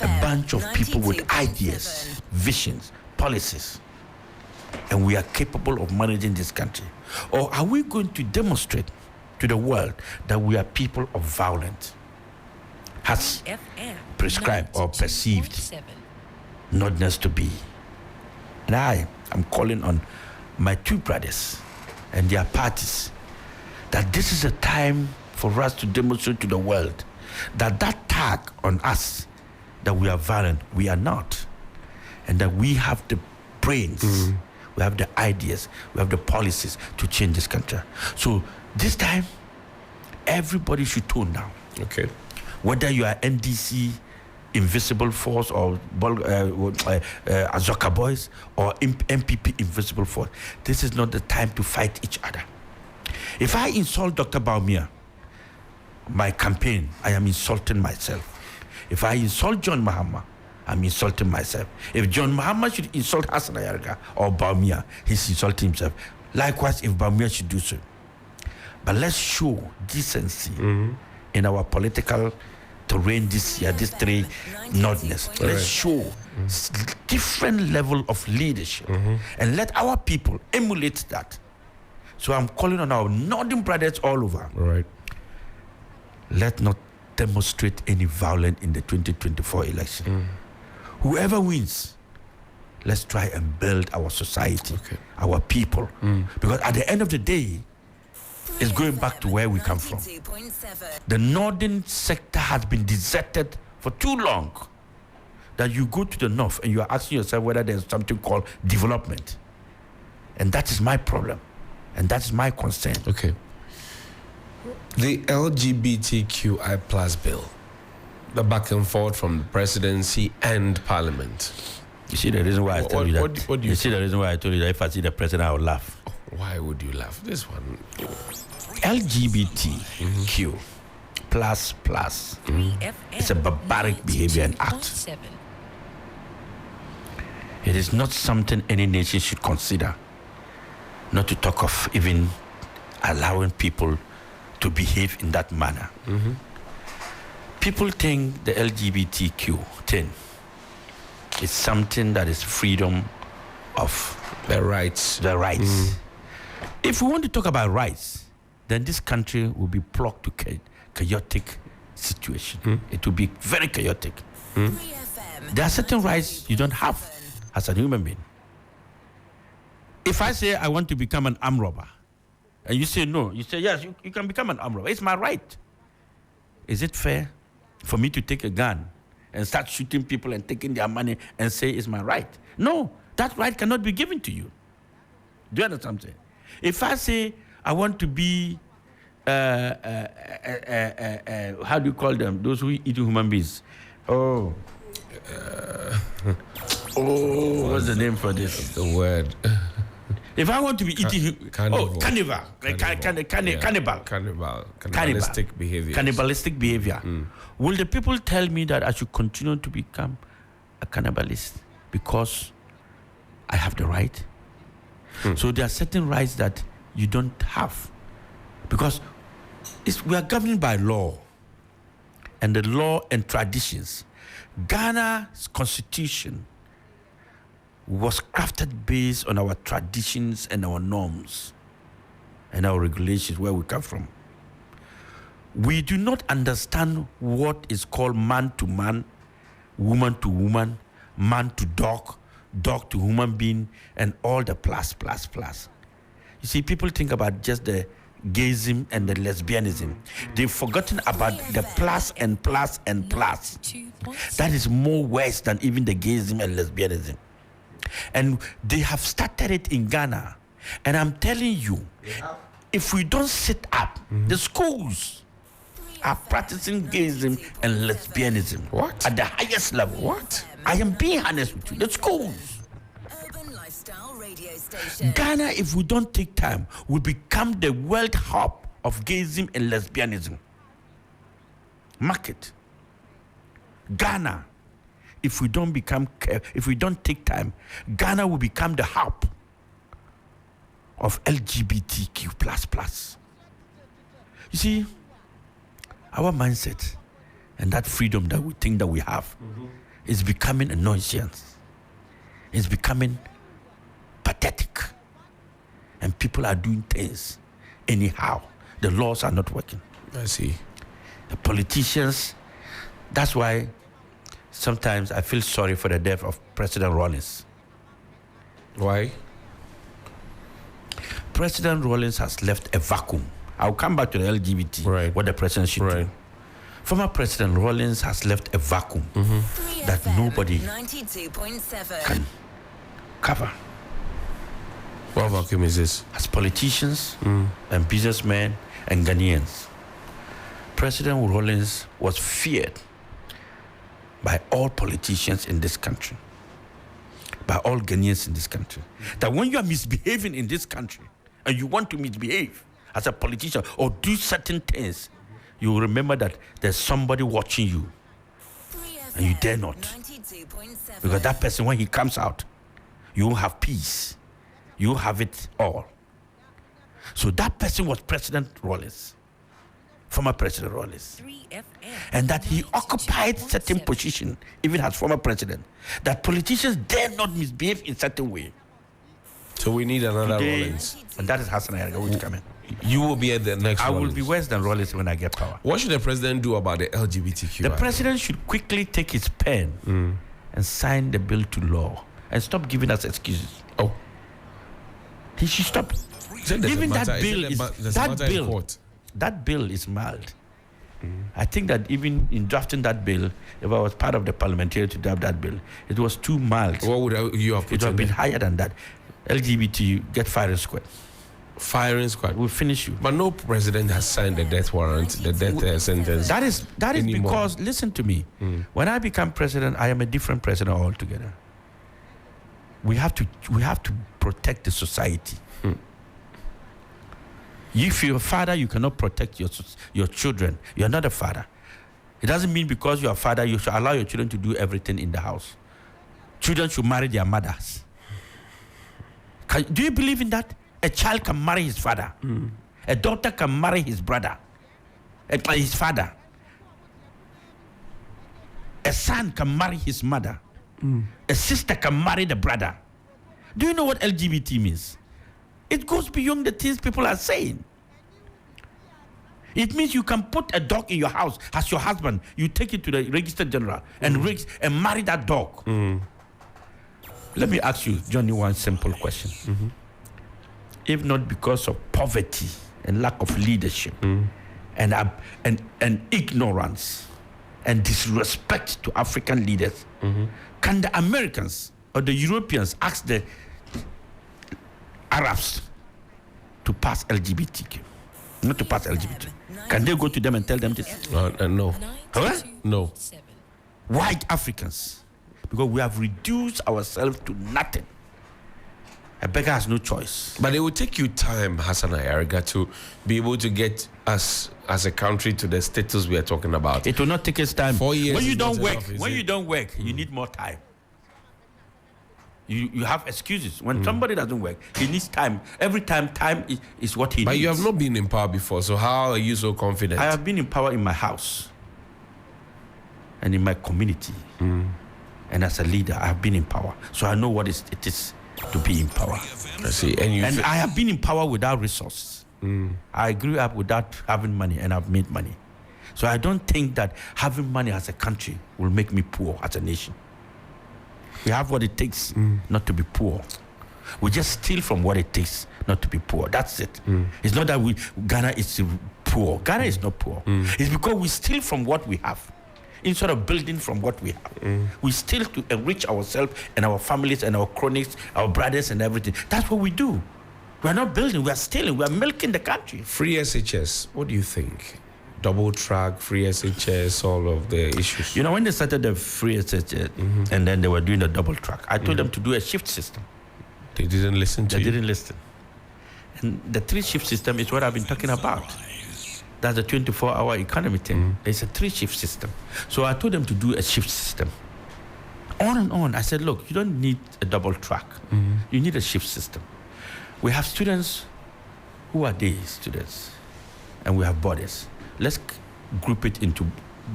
a bunch of people with ideas, visions, policies, and we are capable of managing this country? Or are we going to demonstrate to the world that we are people of violence, as prescribed or perceived Northerners to be? And I am calling on my 2 brothers and their parties that this is a time for us to demonstrate to the world that that tag on us, that we are violent, we are not. And that we have the brains, we have the ideas, we have the policies to change this country. So this time, everybody should tone down. Okay. Whether you are NDC, Invisible Force, or Azoka Boys, or MPP Invisible Force, this is not the time to fight each other. If I insult Dr. Baumia, my campaign, I am insulting myself. If I insult John Mahama, I'm insulting myself. If John Mahama should insult Hassan Ayariga or Baumia, he's insulting himself. Likewise, if Baumia should do so. But let's show decency in our political terrain this year, these 3 Northerners. Let's show different level of leadership and let our people emulate that. So I'm calling on our Northern brothers all over. Right. Let not demonstrate any violence in the 2024 election. Whoever wins, let's try and build our society, our people. Because at the end of the day, it's going back to where we come from. The northern sector has been deserted for too long that you go to the north and you are asking yourself whether there's something called development. And that is my problem. And that's my concern. Okay. The LGBTQI plus bill, the back and forth from the presidency and parliament. You see the reason why I told you that? What do you see the reason why I told you that if I see the president, I will laugh. Why would you laugh? This one. LGBTQ plus. It's a barbaric behavior and act. It is not something any nation should consider not to talk of even allowing people to behave in that manner. People think the LGBTQ thing is something that is freedom of The rights. the rights. If we want to talk about rights, then this country will be plugged to chaotic situation. It will be very chaotic. There are certain rights you don't have as a human being. If I say I want to become an armed robber, and you say no, you say yes, you can become an armed robber. It's my right. Is it fair for me to take a gun and start shooting people and taking their money and say it's my right? No, that right cannot be given to you. Do you understand what I'm saying? If I say I want to be, how do you call them? Those who eat human beings. What's the name for this? The word. If I want to be eating, Cannibal. cannibal. Cannibalistic behavior. Cannibalistic behavior. Will the people tell me that I should continue to become a cannibalist because I have the right? So there are certain rights that you don't have because we are governed by law and the law and traditions. Ghana's constitution was crafted based on our traditions and our norms and our regulations where we come from. We do not understand what is called man to man, woman to woman, man to dog, dog to human being, and all the plus. You see, people think about just the gayism and the lesbianism. They've forgotten about the plus and plus and plus. 2.7. That is more worse than even the gayism and lesbianism. And they have started it in Ghana. And I'm telling you, if we don't sit up, the schools are practicing gayism and lesbianism. What? At the highest level. What? I am being honest with you. The schools. Urban Lifestyle Radio Station. Ghana, if we don't take time, will become the world hub of gayism and lesbianism. Market. Ghana, if we don't take time, Ghana will become the hub of LGBTQ++. You see, our mindset and that freedom that we think that we have is becoming a nonsense. It's becoming pathetic. And people are doing things anyhow. The laws are not working. I see. The politicians, that's why sometimes I feel sorry for the death of President Rawlings. Why? President Rawlings has left a vacuum. I'll come back to the LGBT, Right. what the president should do. Former President Rawlings has left a vacuum that nobody 92.7. can cover. What vacuum is this? As politicians and businessmen and Ghanaians, President Rawlings was feared by all politicians in this country, by all Ghanaians in this country. That when you are misbehaving in this country and you want to misbehave as a politician or do certain things, you will remember that there's somebody watching you and you dare not. 92.7. Because that person, when he comes out, you will have peace. You will have it all. So that person was President Rawlings, former President Rawlings. 3FM. And that he occupied certain 92.7. position, even as former president, that politicians dare not misbehave in certain way. So we need another Today, Rollins. and that is Hassan Ayariga who is coming. You will be at the next I will Rollins. be worse than Rawlings when I get power. What should the president do about the LGBTQ? The president should quickly take his pen and sign the bill to law and stop giving us excuses. Oh. He should stop. Said there's a Even matter- that bill there's is a that matter in bill. court. That bill is mild. I think that even in drafting that bill, if I was part of the parliamentarian to draft that bill, it was too mild. What would you have It put would have in been there? higher than that. LGBT, get firing squad. Firing squad. We'll finish you. But no president has signed the death warrant, the death sentence. That is anymore. because, listen to me, when I become president, I am a different president altogether. We have to protect the society. If you're a father, you cannot protect your children. You're not a father. It doesn't mean because you're a father, you should allow your children to do everything in the house. Children should marry their mothers. Do you believe in that? A child can marry his father. A daughter can marry his brother, his father. A son can marry his mother. A sister can marry the brother. Do you know what LGBT means? It goes beyond the things people are saying. It means you can put a dog in your house as your husband. You take it to the Register General and marry that dog. Let me ask you, Johnny, one simple question. If not because of poverty and lack of leadership and ignorance and disrespect to African leaders, can the Americans or the Europeans ask the Arabs to pass LGBTQ? Not to pass LGBT. Can they go to them and tell them this? No. Huh? No. White Africans, because we have reduced ourselves to nothing. A beggar has no choice. But it will take you time, Hassan Ayariga, to be able to get us as a country to the status we are talking about. It will not take us time. 4 years. When you is don't not work, enough, you need more time. You have excuses. When somebody doesn't work, he needs time. Every time is what he needs. But you have not been in power before, so how are you so confident? I have been in power in my house and in my community. And as a leader, I have been in power. So I know what it is to be in power. I see. And I have been in power without resources. I grew up without having money, and I've made money. So I don't think that having money as a country will make me poor as a nation. We have what it takes not to be poor. We just steal from what it takes not to be poor. That's it. It's not that Ghana is poor. Ghana is not poor. It's because we steal from what we have instead of building from what we have. We steal to enrich ourselves and our families and our cronies, our brothers and everything. That's what we do. We're not building, we're stealing, we're milking the country. Free SHS, what do you think? Double track, free SHS, all of the issues. You know, when they started the free SHS and then they were doing the double track, I told them to do a shift system. They didn't listen to you? They didn't listen. And the 3-shift system is what I've been talking about. That's the 24-hour economy thing. It's a 3-shift system. So I told them to do a shift system. On and on. I said, look, you don't need a double track. You need a shift system. We have students who are day students, and we have bodies. Let's group it into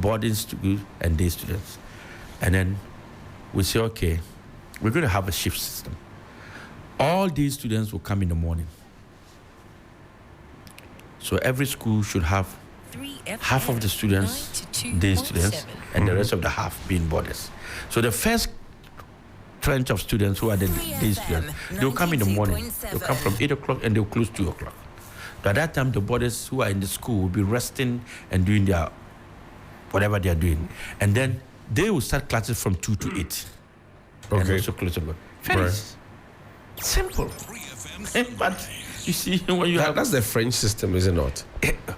boarding students and day students. And then we say, okay, we're going to have a shift system. All these students will come in the morning. So every school should have half of the students, day students, and the rest of the half being boarders. So the first tranche of students who are the day students, they'll come in the morning. They'll come from 8 o'clock and they'll close 2 o'clock. By that time, the boarders who are in the school will be resting and doing their whatever they are doing. And then they will start classes from 2 to 8. Okay. And also close them. Very simple. But you see, when you have... That's the French system, is it not?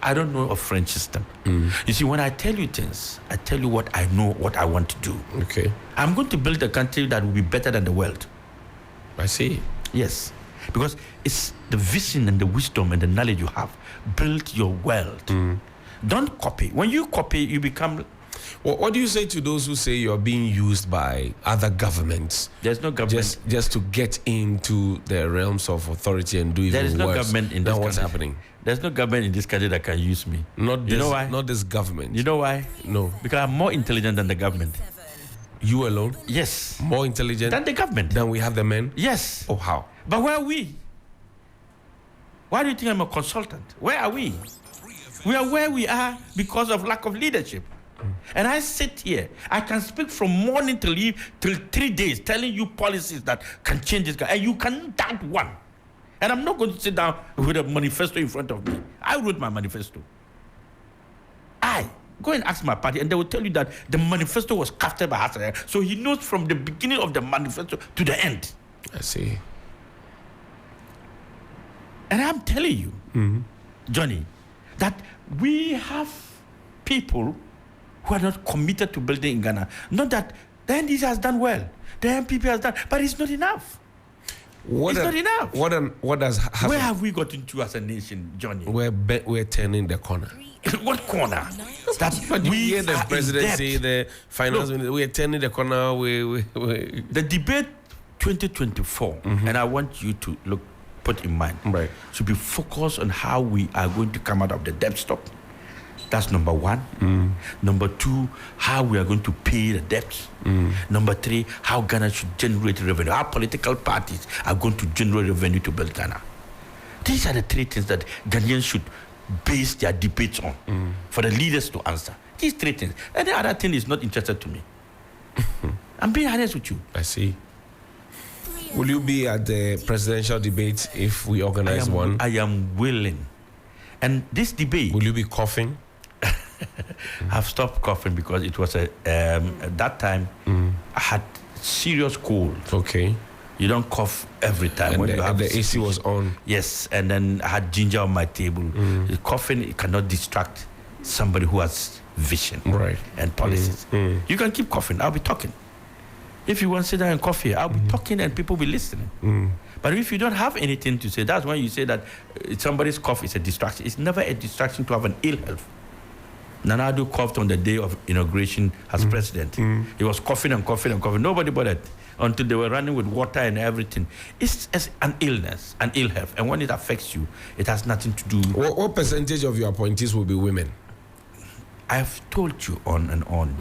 I don't know of French system. You see, when I tell you things, I tell you what I know, what I want to do. Okay. I'm going to build a country that will be better than the world. I see. Yes. Because it's the vision and the wisdom and the knowledge you have. Build your world. Don't copy. When you copy, you become... What do you say to those who say you're being used by other governments? There's no government. Just to get into the realms of authority and do even worse. There is no government in this country. What's country. happening? There's no government in this country that can use me. Not this, you know why? Not this government. You know why? No. Because I'm more intelligent than the government. You alone? Yes. More intelligent Than the government. than we have the men? Yes. Oh, how? But where are we? Why do you think I'm a consultant? Where are we? We are where we are because of lack of leadership. And I sit here. I can speak from morning till 3 days, telling you policies that can change this guy, and you can't doubt one. And I'm not going to sit down with a manifesto in front of me. I wrote my manifesto. Go and ask my party, and they will tell you that the manifesto was crafted by Hassan Ayariga. So he knows from the beginning of the manifesto to the end. I see. And I'm telling you, Johnny, that we have people who are not committed to building in Ghana. Not that the NDC has done well, the MPP has done, but it's not enough. Not enough. What does happen? Where have we got into as a nation, Johnny? We're turning the corner. What corner? That we hear the presidency, the finance minister, we're turning the corner. The debate 2024, and I want you to look put in mind. Right. Should be focused on how we are going to come out of the debt stock. That's number one. Number two, how we are going to pay the debts. Number three, how Ghana should generate revenue. How political parties are going to generate revenue to build Ghana. These are the three things that Ghanaians should base their debates on for the leaders to answer. These three things. Any other thing is not interested to me. I'm being honest with you. I see. Will you be at the presidential debate if we organize one? I am willing. And this debate... Will you be coughing? I've stopped coughing because it was at that time I had serious cold. Okay. You don't cough every time. And when you have the AC was on. Yes, and then I had ginger on my table. The coughing, it cannot distract somebody who has vision and policies. You can keep coughing. I'll be talking. If you want to sit down and cough here, I'll be talking and people will be listening. But if you don't have anything to say, that's when you say that somebody's cough is a distraction. It's never a distraction to have an ill health. Nana Addo coughed on the day of inauguration as president. He was coughing and coughing and coughing. Nobody bothered until they were running with water and everything. It's an illness, an ill health. And when it affects you, it has nothing to do... What percentage of your appointees will be women? I've told you on and on,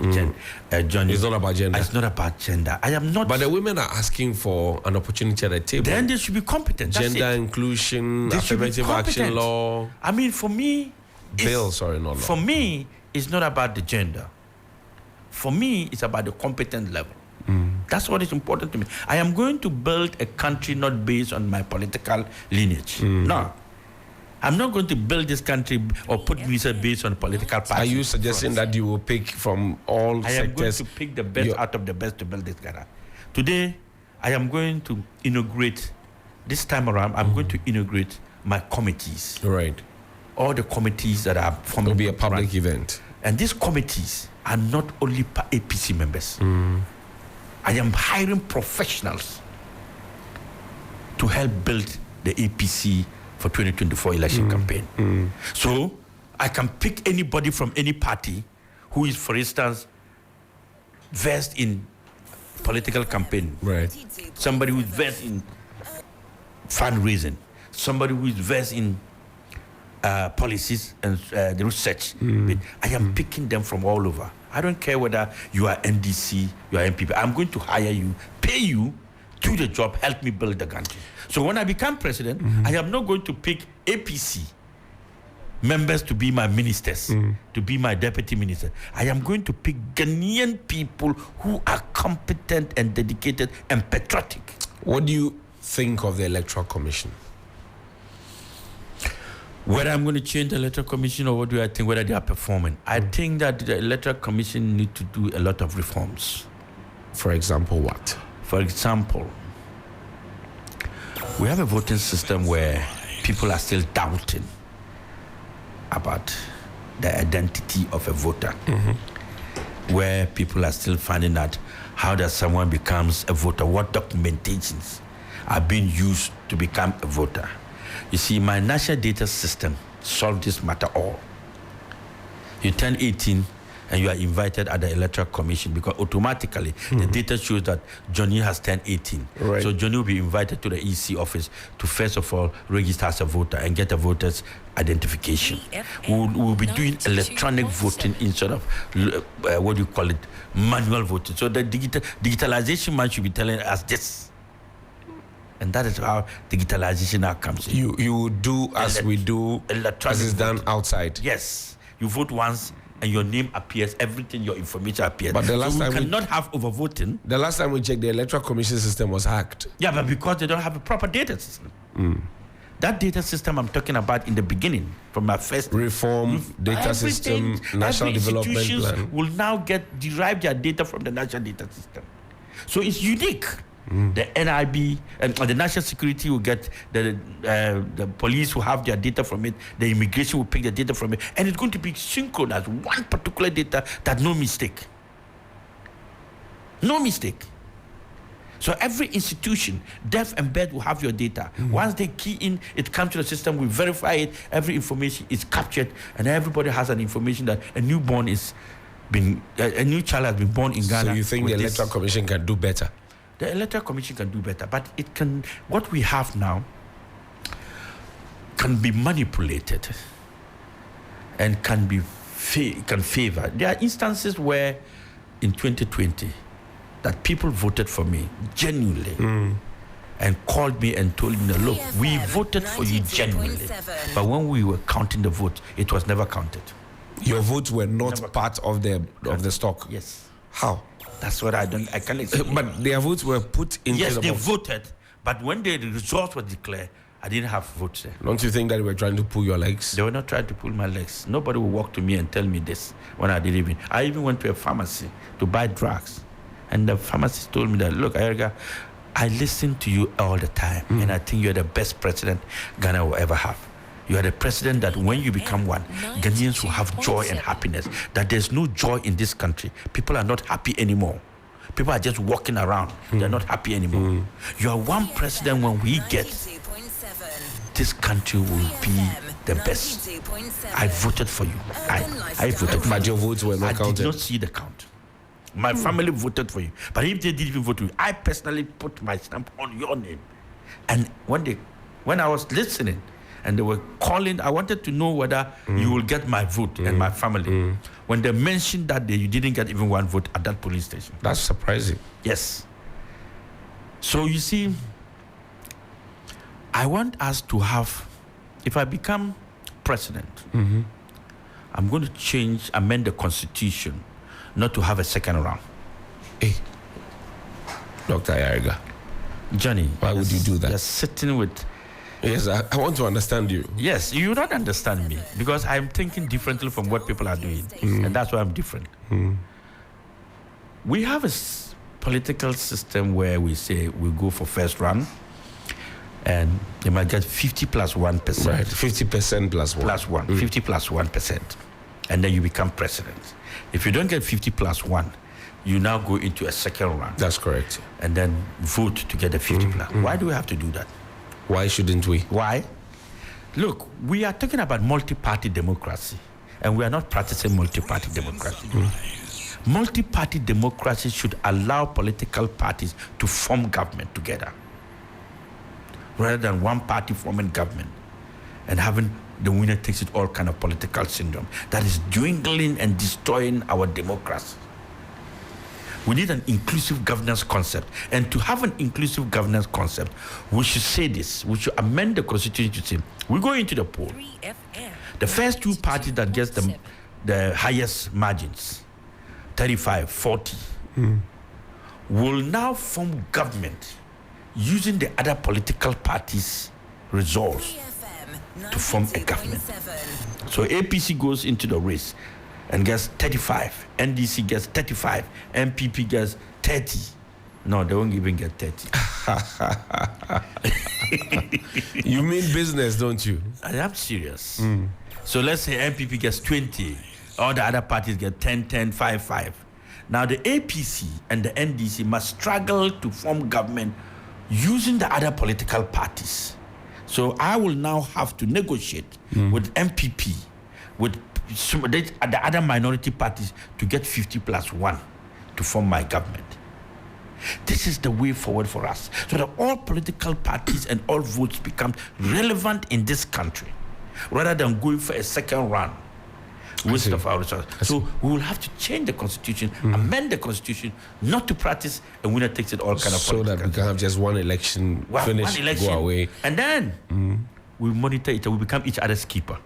Johnny. It's not about gender. It's not about gender. I am not... But the women are asking for an opportunity at the table. Then they should be competent. Gender inclusion, they affirmative action law. I mean, for me... Not law. For me, it's not about the gender. For me, it's about the competent level. That's what is important to me. I am going to build a country not based on my political lineage. No. I'm not going to build this country or put ministers based on political parties. Are you suggesting that you will pick from all sectors? I am going to pick the best out of the best to build this Ghana. Today, I am going to inaugurate, this time around, I'm going to inaugurate my committees. Right. All the committees that are forming. It will be a public event. And these committees are not only APC members. I am hiring professionals to help build the APC for 2024 election campaign. So I can pick anybody from any party who is, for instance, versed in political campaign. Right. Somebody who is versed in fundraising. Somebody who is versed in policies and the research. I am picking them from all over. I don't care whether you are NDC, you are MPP. I'm going to hire you, pay you, do the job, help me build the country. So when I become president, I am not going to pick APC members to be my ministers, to be my deputy minister. I am going to pick Ghanaian people who are competent and dedicated and patriotic. What do you think of the Electoral Commission? Whether I'm going to change the Electoral Commission or what do I think, whether they are performing. I think that the Electoral Commission need to do a lot of reforms. For example, what? For example, we have a voting system where people are still doubting about the identity of a voter. Where people are still finding out how does someone becomes a voter, what documentations are being used to become a voter. You see, my national data system solved this matter all. You turn 18 and you are invited at the Electoral Commission because automatically the data shows that Johnny has turned 18. Right. So Johnny will be invited to the EC office to first of all register as a voter and get a voter's identification. We'll be doing electronic voting instead of, what do you call it, manual voting. So the digitalization man should be telling us this. And that is how digitalization now comes in. You do as we do, as is done outside. Yes. You vote once and your name appears, everything, your information appears. But the last so time we cannot have overvoting. The last time we checked, the Electoral Commission system was hacked. Yeah, but because they don't have a proper data system. That data system I'm talking about in the beginning, from my first reform, data system, national development plan, will now derive their data from the national data system. So it's unique. The NIB and the national security will get the police will have their data from it. The immigration will pick the data from it, and it's going to be synchronized. One particular data that no mistake. No mistake. So every institution, deaf and bed, will have your data. Once they key in, it comes to the system. We verify it. Every information is captured, and everybody has an information that a new child has been born in Ghana. So you think the Electoral Commission can do better? The Electoral Commission can do better, but it can. What we have now can be manipulated and can favor. There are instances where in 2020 that people voted for me genuinely and called me and told me, look, we voted for you genuinely, but when we were counting the vote, it was never counted. Your votes were not part of the stock. Yes. How? That's what I can't explain. But their votes were put into yes, the they box. voted, but when the results were declared, I didn't have votes there. Don't you think that they were trying to pull your legs? They were not trying to pull my legs. Nobody would walk to me and tell me this when I didn't even. I even went to a pharmacy to buy drugs. And the pharmacist told me that, look, Ayariga, I listen to you all the time, and I think you're the best president Ghana will ever have. You are the president that when you become one, Ghanaians will have joy and happiness. That there's no joy in this country. People are not happy anymore. People are just walking around. They're not happy anymore. You are one president when we get, this country will be the best. I voted for you. I voted for you. But your votes were not counted. I did not see the count. My family voted for you. But if they didn't even vote for you, I personally put my stamp on your name. And when I was listening and they were calling, I wanted to know whether you will get my vote and my family. When they mentioned that you didn't get even one vote at that polling station. That's surprising. Yes. So you see, I want us to have, if I become president, I'm going to amend the constitution not to have a second round. Hey, Dr. Ayariga. Johnny. Why would you do that? You're sitting with... Yes, I want to understand you. Yes, you don't understand me because I'm thinking differently from what people are doing. And that's why I'm different. We have a political system where we say we go for first round and you might get 50 plus 1%. Right, 50% plus 1. Plus 1, 50 plus 1%. And then you become president. If you don't get 50 plus 1, you now go into a second round. That's correct. And then vote to get the 50 plus. Why do we have to do that? Why shouldn't we? Why? Look, we are talking about multi-party democracy, and we are not practicing multi-party democracy. Multi-party democracy should allow political parties to form government together, rather than one party forming government and having the winner takes it all kind of political syndrome that is dwindling and destroying our democracy. We need an inclusive governance concept. And to have an inclusive governance concept, we should say this. We should amend the constitution to say, we go into the poll. The first two parties that gets the highest margins, 35, 40, will now form government using the other political parties' results to form a government. So APC goes into the race and gets 35, NDC gets 35, MPP gets 30. No, they won't even get 30. You mean business, don't you? I am serious. So let's say MPP gets 20, all the other parties get 10, 10, 5, 5. Now the APC and the NDC must struggle to form government using the other political parties. So I will now have to negotiate with MPP, with the other minority parties to get 50 plus 1 to form my government. This is the way forward for us, so that all political parties and all votes become relevant in this country, rather than going for a second round waste of our resources. So we will have to change the constitution, amend the constitution, not to practice a winner takes it all kind of so that we can have just one election, finish, go away. And then we monitor it and we become each other's keeper.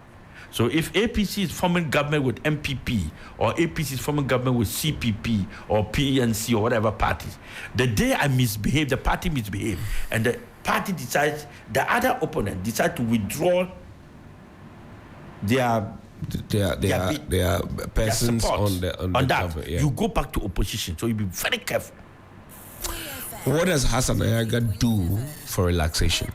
So if APC is forming government with MPP, or APC is forming government with CPP or PNC or whatever parties, the day I misbehave, the party misbehave, and the party decides, the other opponent decides to withdraw their persons on the that, government, you go back to opposition. So you be very careful. What does Hassan Ayariga do for relaxation?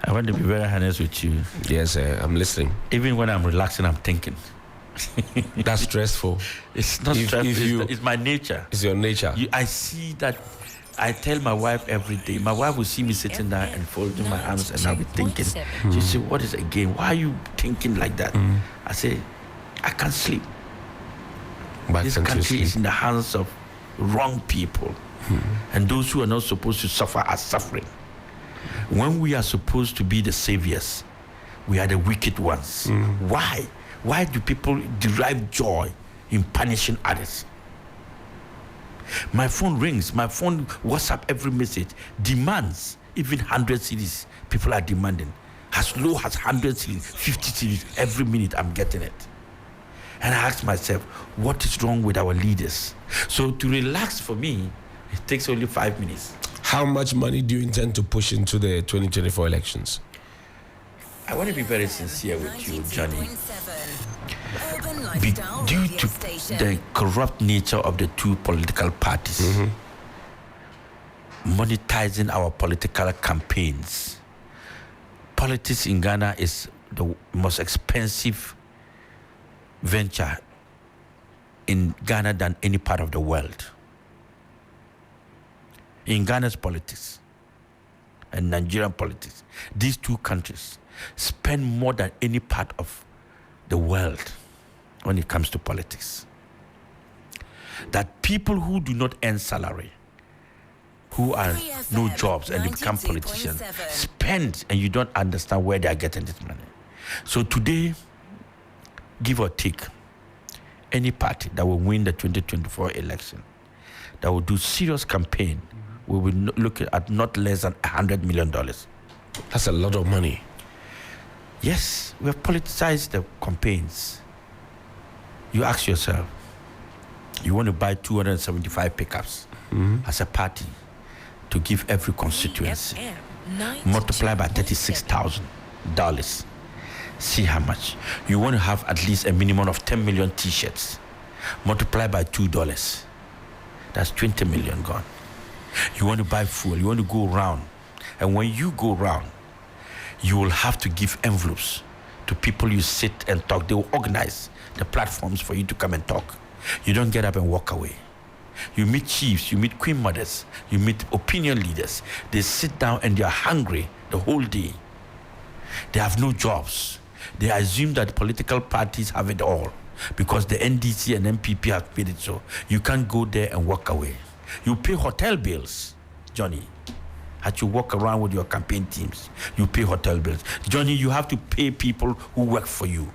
I want to be very honest with you. Yes, I'm listening. Even when I'm relaxing, I'm thinking. That's stressful. It's not stressful. It's my nature. It's your nature. I see that. I tell my wife every day. My wife will see me sitting there and folding my arms, and I'll be thinking. She say, "What is it again? Why are you thinking like that?" I say, "I can't sleep. This country is in the hands of wrong people, and those who are not supposed to suffer are suffering." When we are supposed to be the saviors, we are the wicked ones. Why? Why do people derive joy in punishing others? My phone rings, my phone WhatsApp every message, demands even 100 CDs. People are demanding. As low as 100 CDs, 50 CDs, every minute I'm getting it. And I ask myself, what is wrong with our leaders? So to relax for me, it takes only 5 minutes. How much money do you intend to push into the 2024 elections? I want to be very sincere with you, Johnny. 92.7 Urban Be, Lifestyle due Radio to Station. the corrupt nature of the two political parties, monetizing our political campaigns. Politics in Ghana is the most expensive venture in Ghana than any part of the world. In Ghana's politics and Nigerian politics, these two countries spend more than any part of the world when it comes to politics. That people who do not earn salary, who are no jobs and they become politicians, 92.7 spend, and you don't understand where they are getting this money. So today, give or take, any party that will win the 2024 election, that will do serious campaign, we will look at not less than $100 million. That's a lot of money. Yes, we have politicized the campaigns. You ask yourself, you want to buy 275 pickups as a party to give every constituency, FM multiply by 92.7. $36,000. See how much. You want to have at least a minimum of 10 million t-shirts, multiply by $2. That's 20 million gone. You want to buy fuel, you want to go round. And when you go round, you will have to give envelopes to people you sit and talk. They will organize the platforms for you to come and talk. You don't get up and walk away. You meet chiefs, you meet queen mothers, you meet opinion leaders. They sit down and they are hungry the whole day. They have no jobs. They assume that political parties have it all because the NDC and MPP have paid it so. You can't go there and walk away. You pay hotel bills, Johnny. As you walk around with your campaign teams, you pay hotel bills. Johnny, you have to pay people who work for you.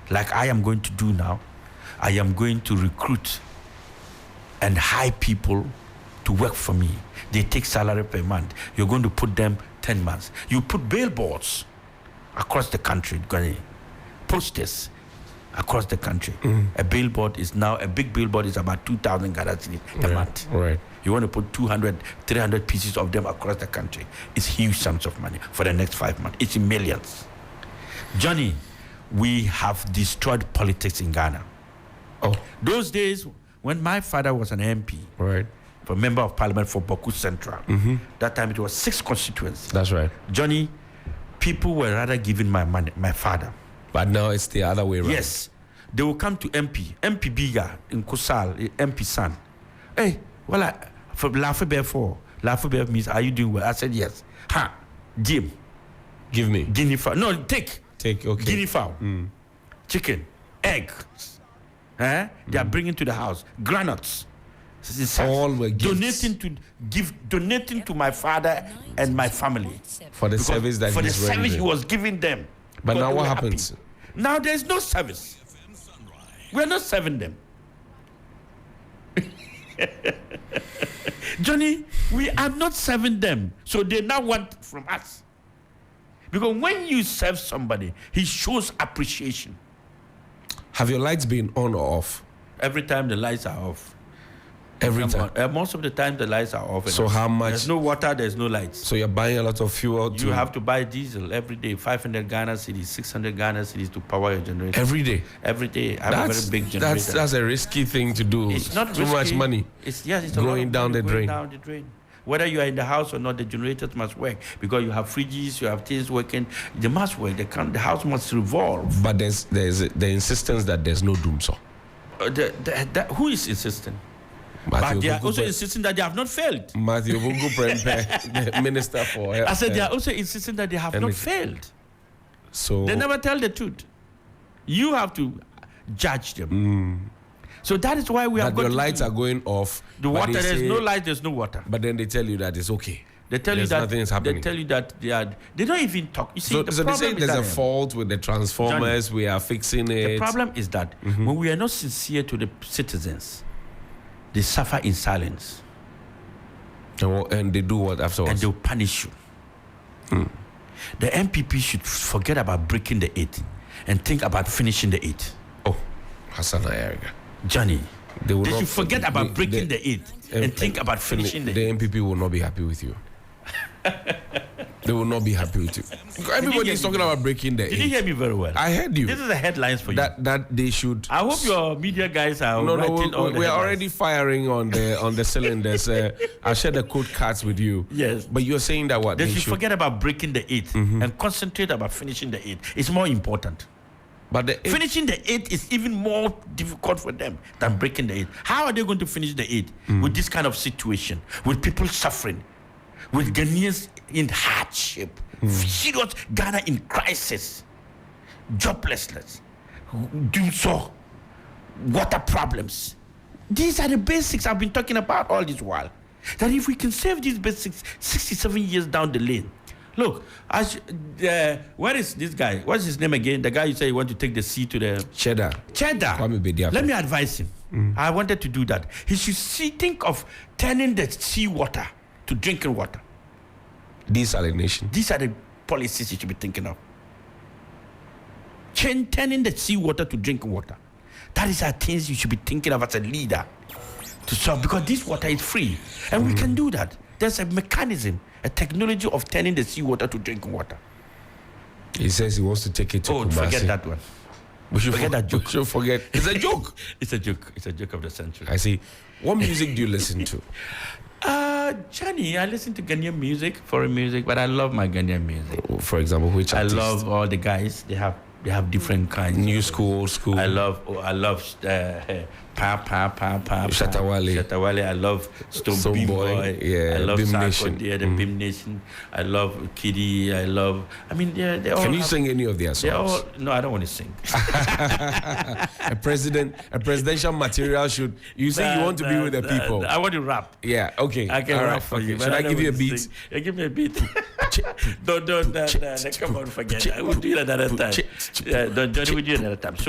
Like I am going to do now. I am going to recruit and hire people to work for me. They take salary per month. You're going to put them 10 months. You put billboards across the country, Johnny. Posters across the country. A billboard is now, a big billboard is about 2,000 Ghana cedis per month. Right. You want to put 200, 300 pieces of them across the country. It's huge sums of money for the next 5 months. It's in millions. Johnny, we have destroyed politics in Ghana. Oh, Those days, when my father was an MP, right. for member of parliament for Boku Central, that time it was 6 constituencies. That's right. Johnny, people were rather giving my money, my father. But now it's the other way around. Yes. They will come to MP Biga in Kusal, MP son. Hey, well, for Lafayette 4, Lafayette means, are you doing well? I said, yes. Ha, Jim, Give me. guinea fowl. No, take Okay. guinea fowl, chicken, eggs. They are bringing to the house granuts. All were gifts. Donating to my father and my family For the service that for the he's service he rendering. was giving them. But Because now they what were happy. happens? Now there's no service. We're not serving them. Johnny, we are not serving them. So they now want from us. Because when you serve somebody, he shows appreciation. Have your lights been on or off? Every time the lights are off. Every time. Most of the time the lights are off. So how much? There's no water, there's no lights. So you're buying a lot of fuel You have to buy diesel every day, 500 Ghana cedis, 600 Ghana cedis to power your generator. every day. Every day. I have a very big generator. That's a risky thing to do. It's not too risky. much money. It's Going a lot of down money the going drain. down the drain. Whether you are in the house or not, the generators must work because you have fridges, you have things working. They must work. The house must revolve. But there's the insistence that there's no doom so. Who is insisting? But they are also insisting that they have not failed. Matthew Bungu Prempe, the Minister for Health. I said they are also insisting that they have not Energy. failed. So They never tell the truth. You have to judge them. So that is why we are that going your to lights do- are going off. The but water, they there's say- no light, there's no water. But then they tell you that it's okay. They tell There's you that nothing is happening. They tell you that they don't even talk. You see, So, the so they say problem there's a is that, fault with the transformers. Johnny, we are fixing it. the problem is that when we are not sincere to the citizens, they suffer in silence And they do what afterwards? and they'll punish you. The MPP should forget about breaking the 8 and think about finishing the 8. Oh, Hassan Ayariga. Johnny, They will they not should forget about breaking the 8 and think about and finishing the the 8. MPP will not be happy with you. They will not be happy with you. Everybody is hear me? talking about breaking the Did you 8. hear me very well? I heard you. This is the headlines for you. That they should. I hope your media guys are writing all the we are headlines. already firing on the cylinders. I'll share the code cards with you. Yes. But you're saying that what They should forget about breaking the 8 and concentrate about finishing the 8. It's more important. But the Finishing the 8 is even more difficult for them than breaking the 8. How are they going to finish the 8 with this kind of situation, with people suffering, with Ghanaians in hardship, serious Ghana in crisis, joblessness, water problems? These are the basics I've been talking about all this while. That if we can save these basics 67 years down the lane. Look, where is this guy? What's his name again? The guy you say you want to take the sea to the... Cheddar. Kwame Bediako. Let me advise him. I wanted to do that. He should think of turning the sea water to drinking water. Desalination. These are the policies he should be thinking of. Turning the sea water to drinking water. That is our things you should be thinking of as a leader to solve, because this water is free and we can do that. There's a mechanism, a technology of turning the sea water to drinking water. He says he wants to take it to Kumasi. Forget that one. We should forget that joke. We should forget. It's a joke. It's a joke. It's a joke of the century. I see. What music do you listen to? Johnny, I listen to Ghanaian music, foreign music, but I love my Ghanaian music. For example, which I artist? love all the guys. They have different kinds. New school, old school. I love Shatta Wale. I love Stone Beam Boy. Yeah, I love Bim Sarko, Nation. the Bim Nation. I love Kiddy. I mean, they all. Can you sing any of their songs? No, I don't want to sing. A presidential material should. You say you want to be with the people. I want to rap. Yeah. Okay. I can All rap right, for okay. you. Should I give you a beat? Yeah, give me a beat. Don't. Come on, forget. I will do it another time. Yeah, don't do it another time. So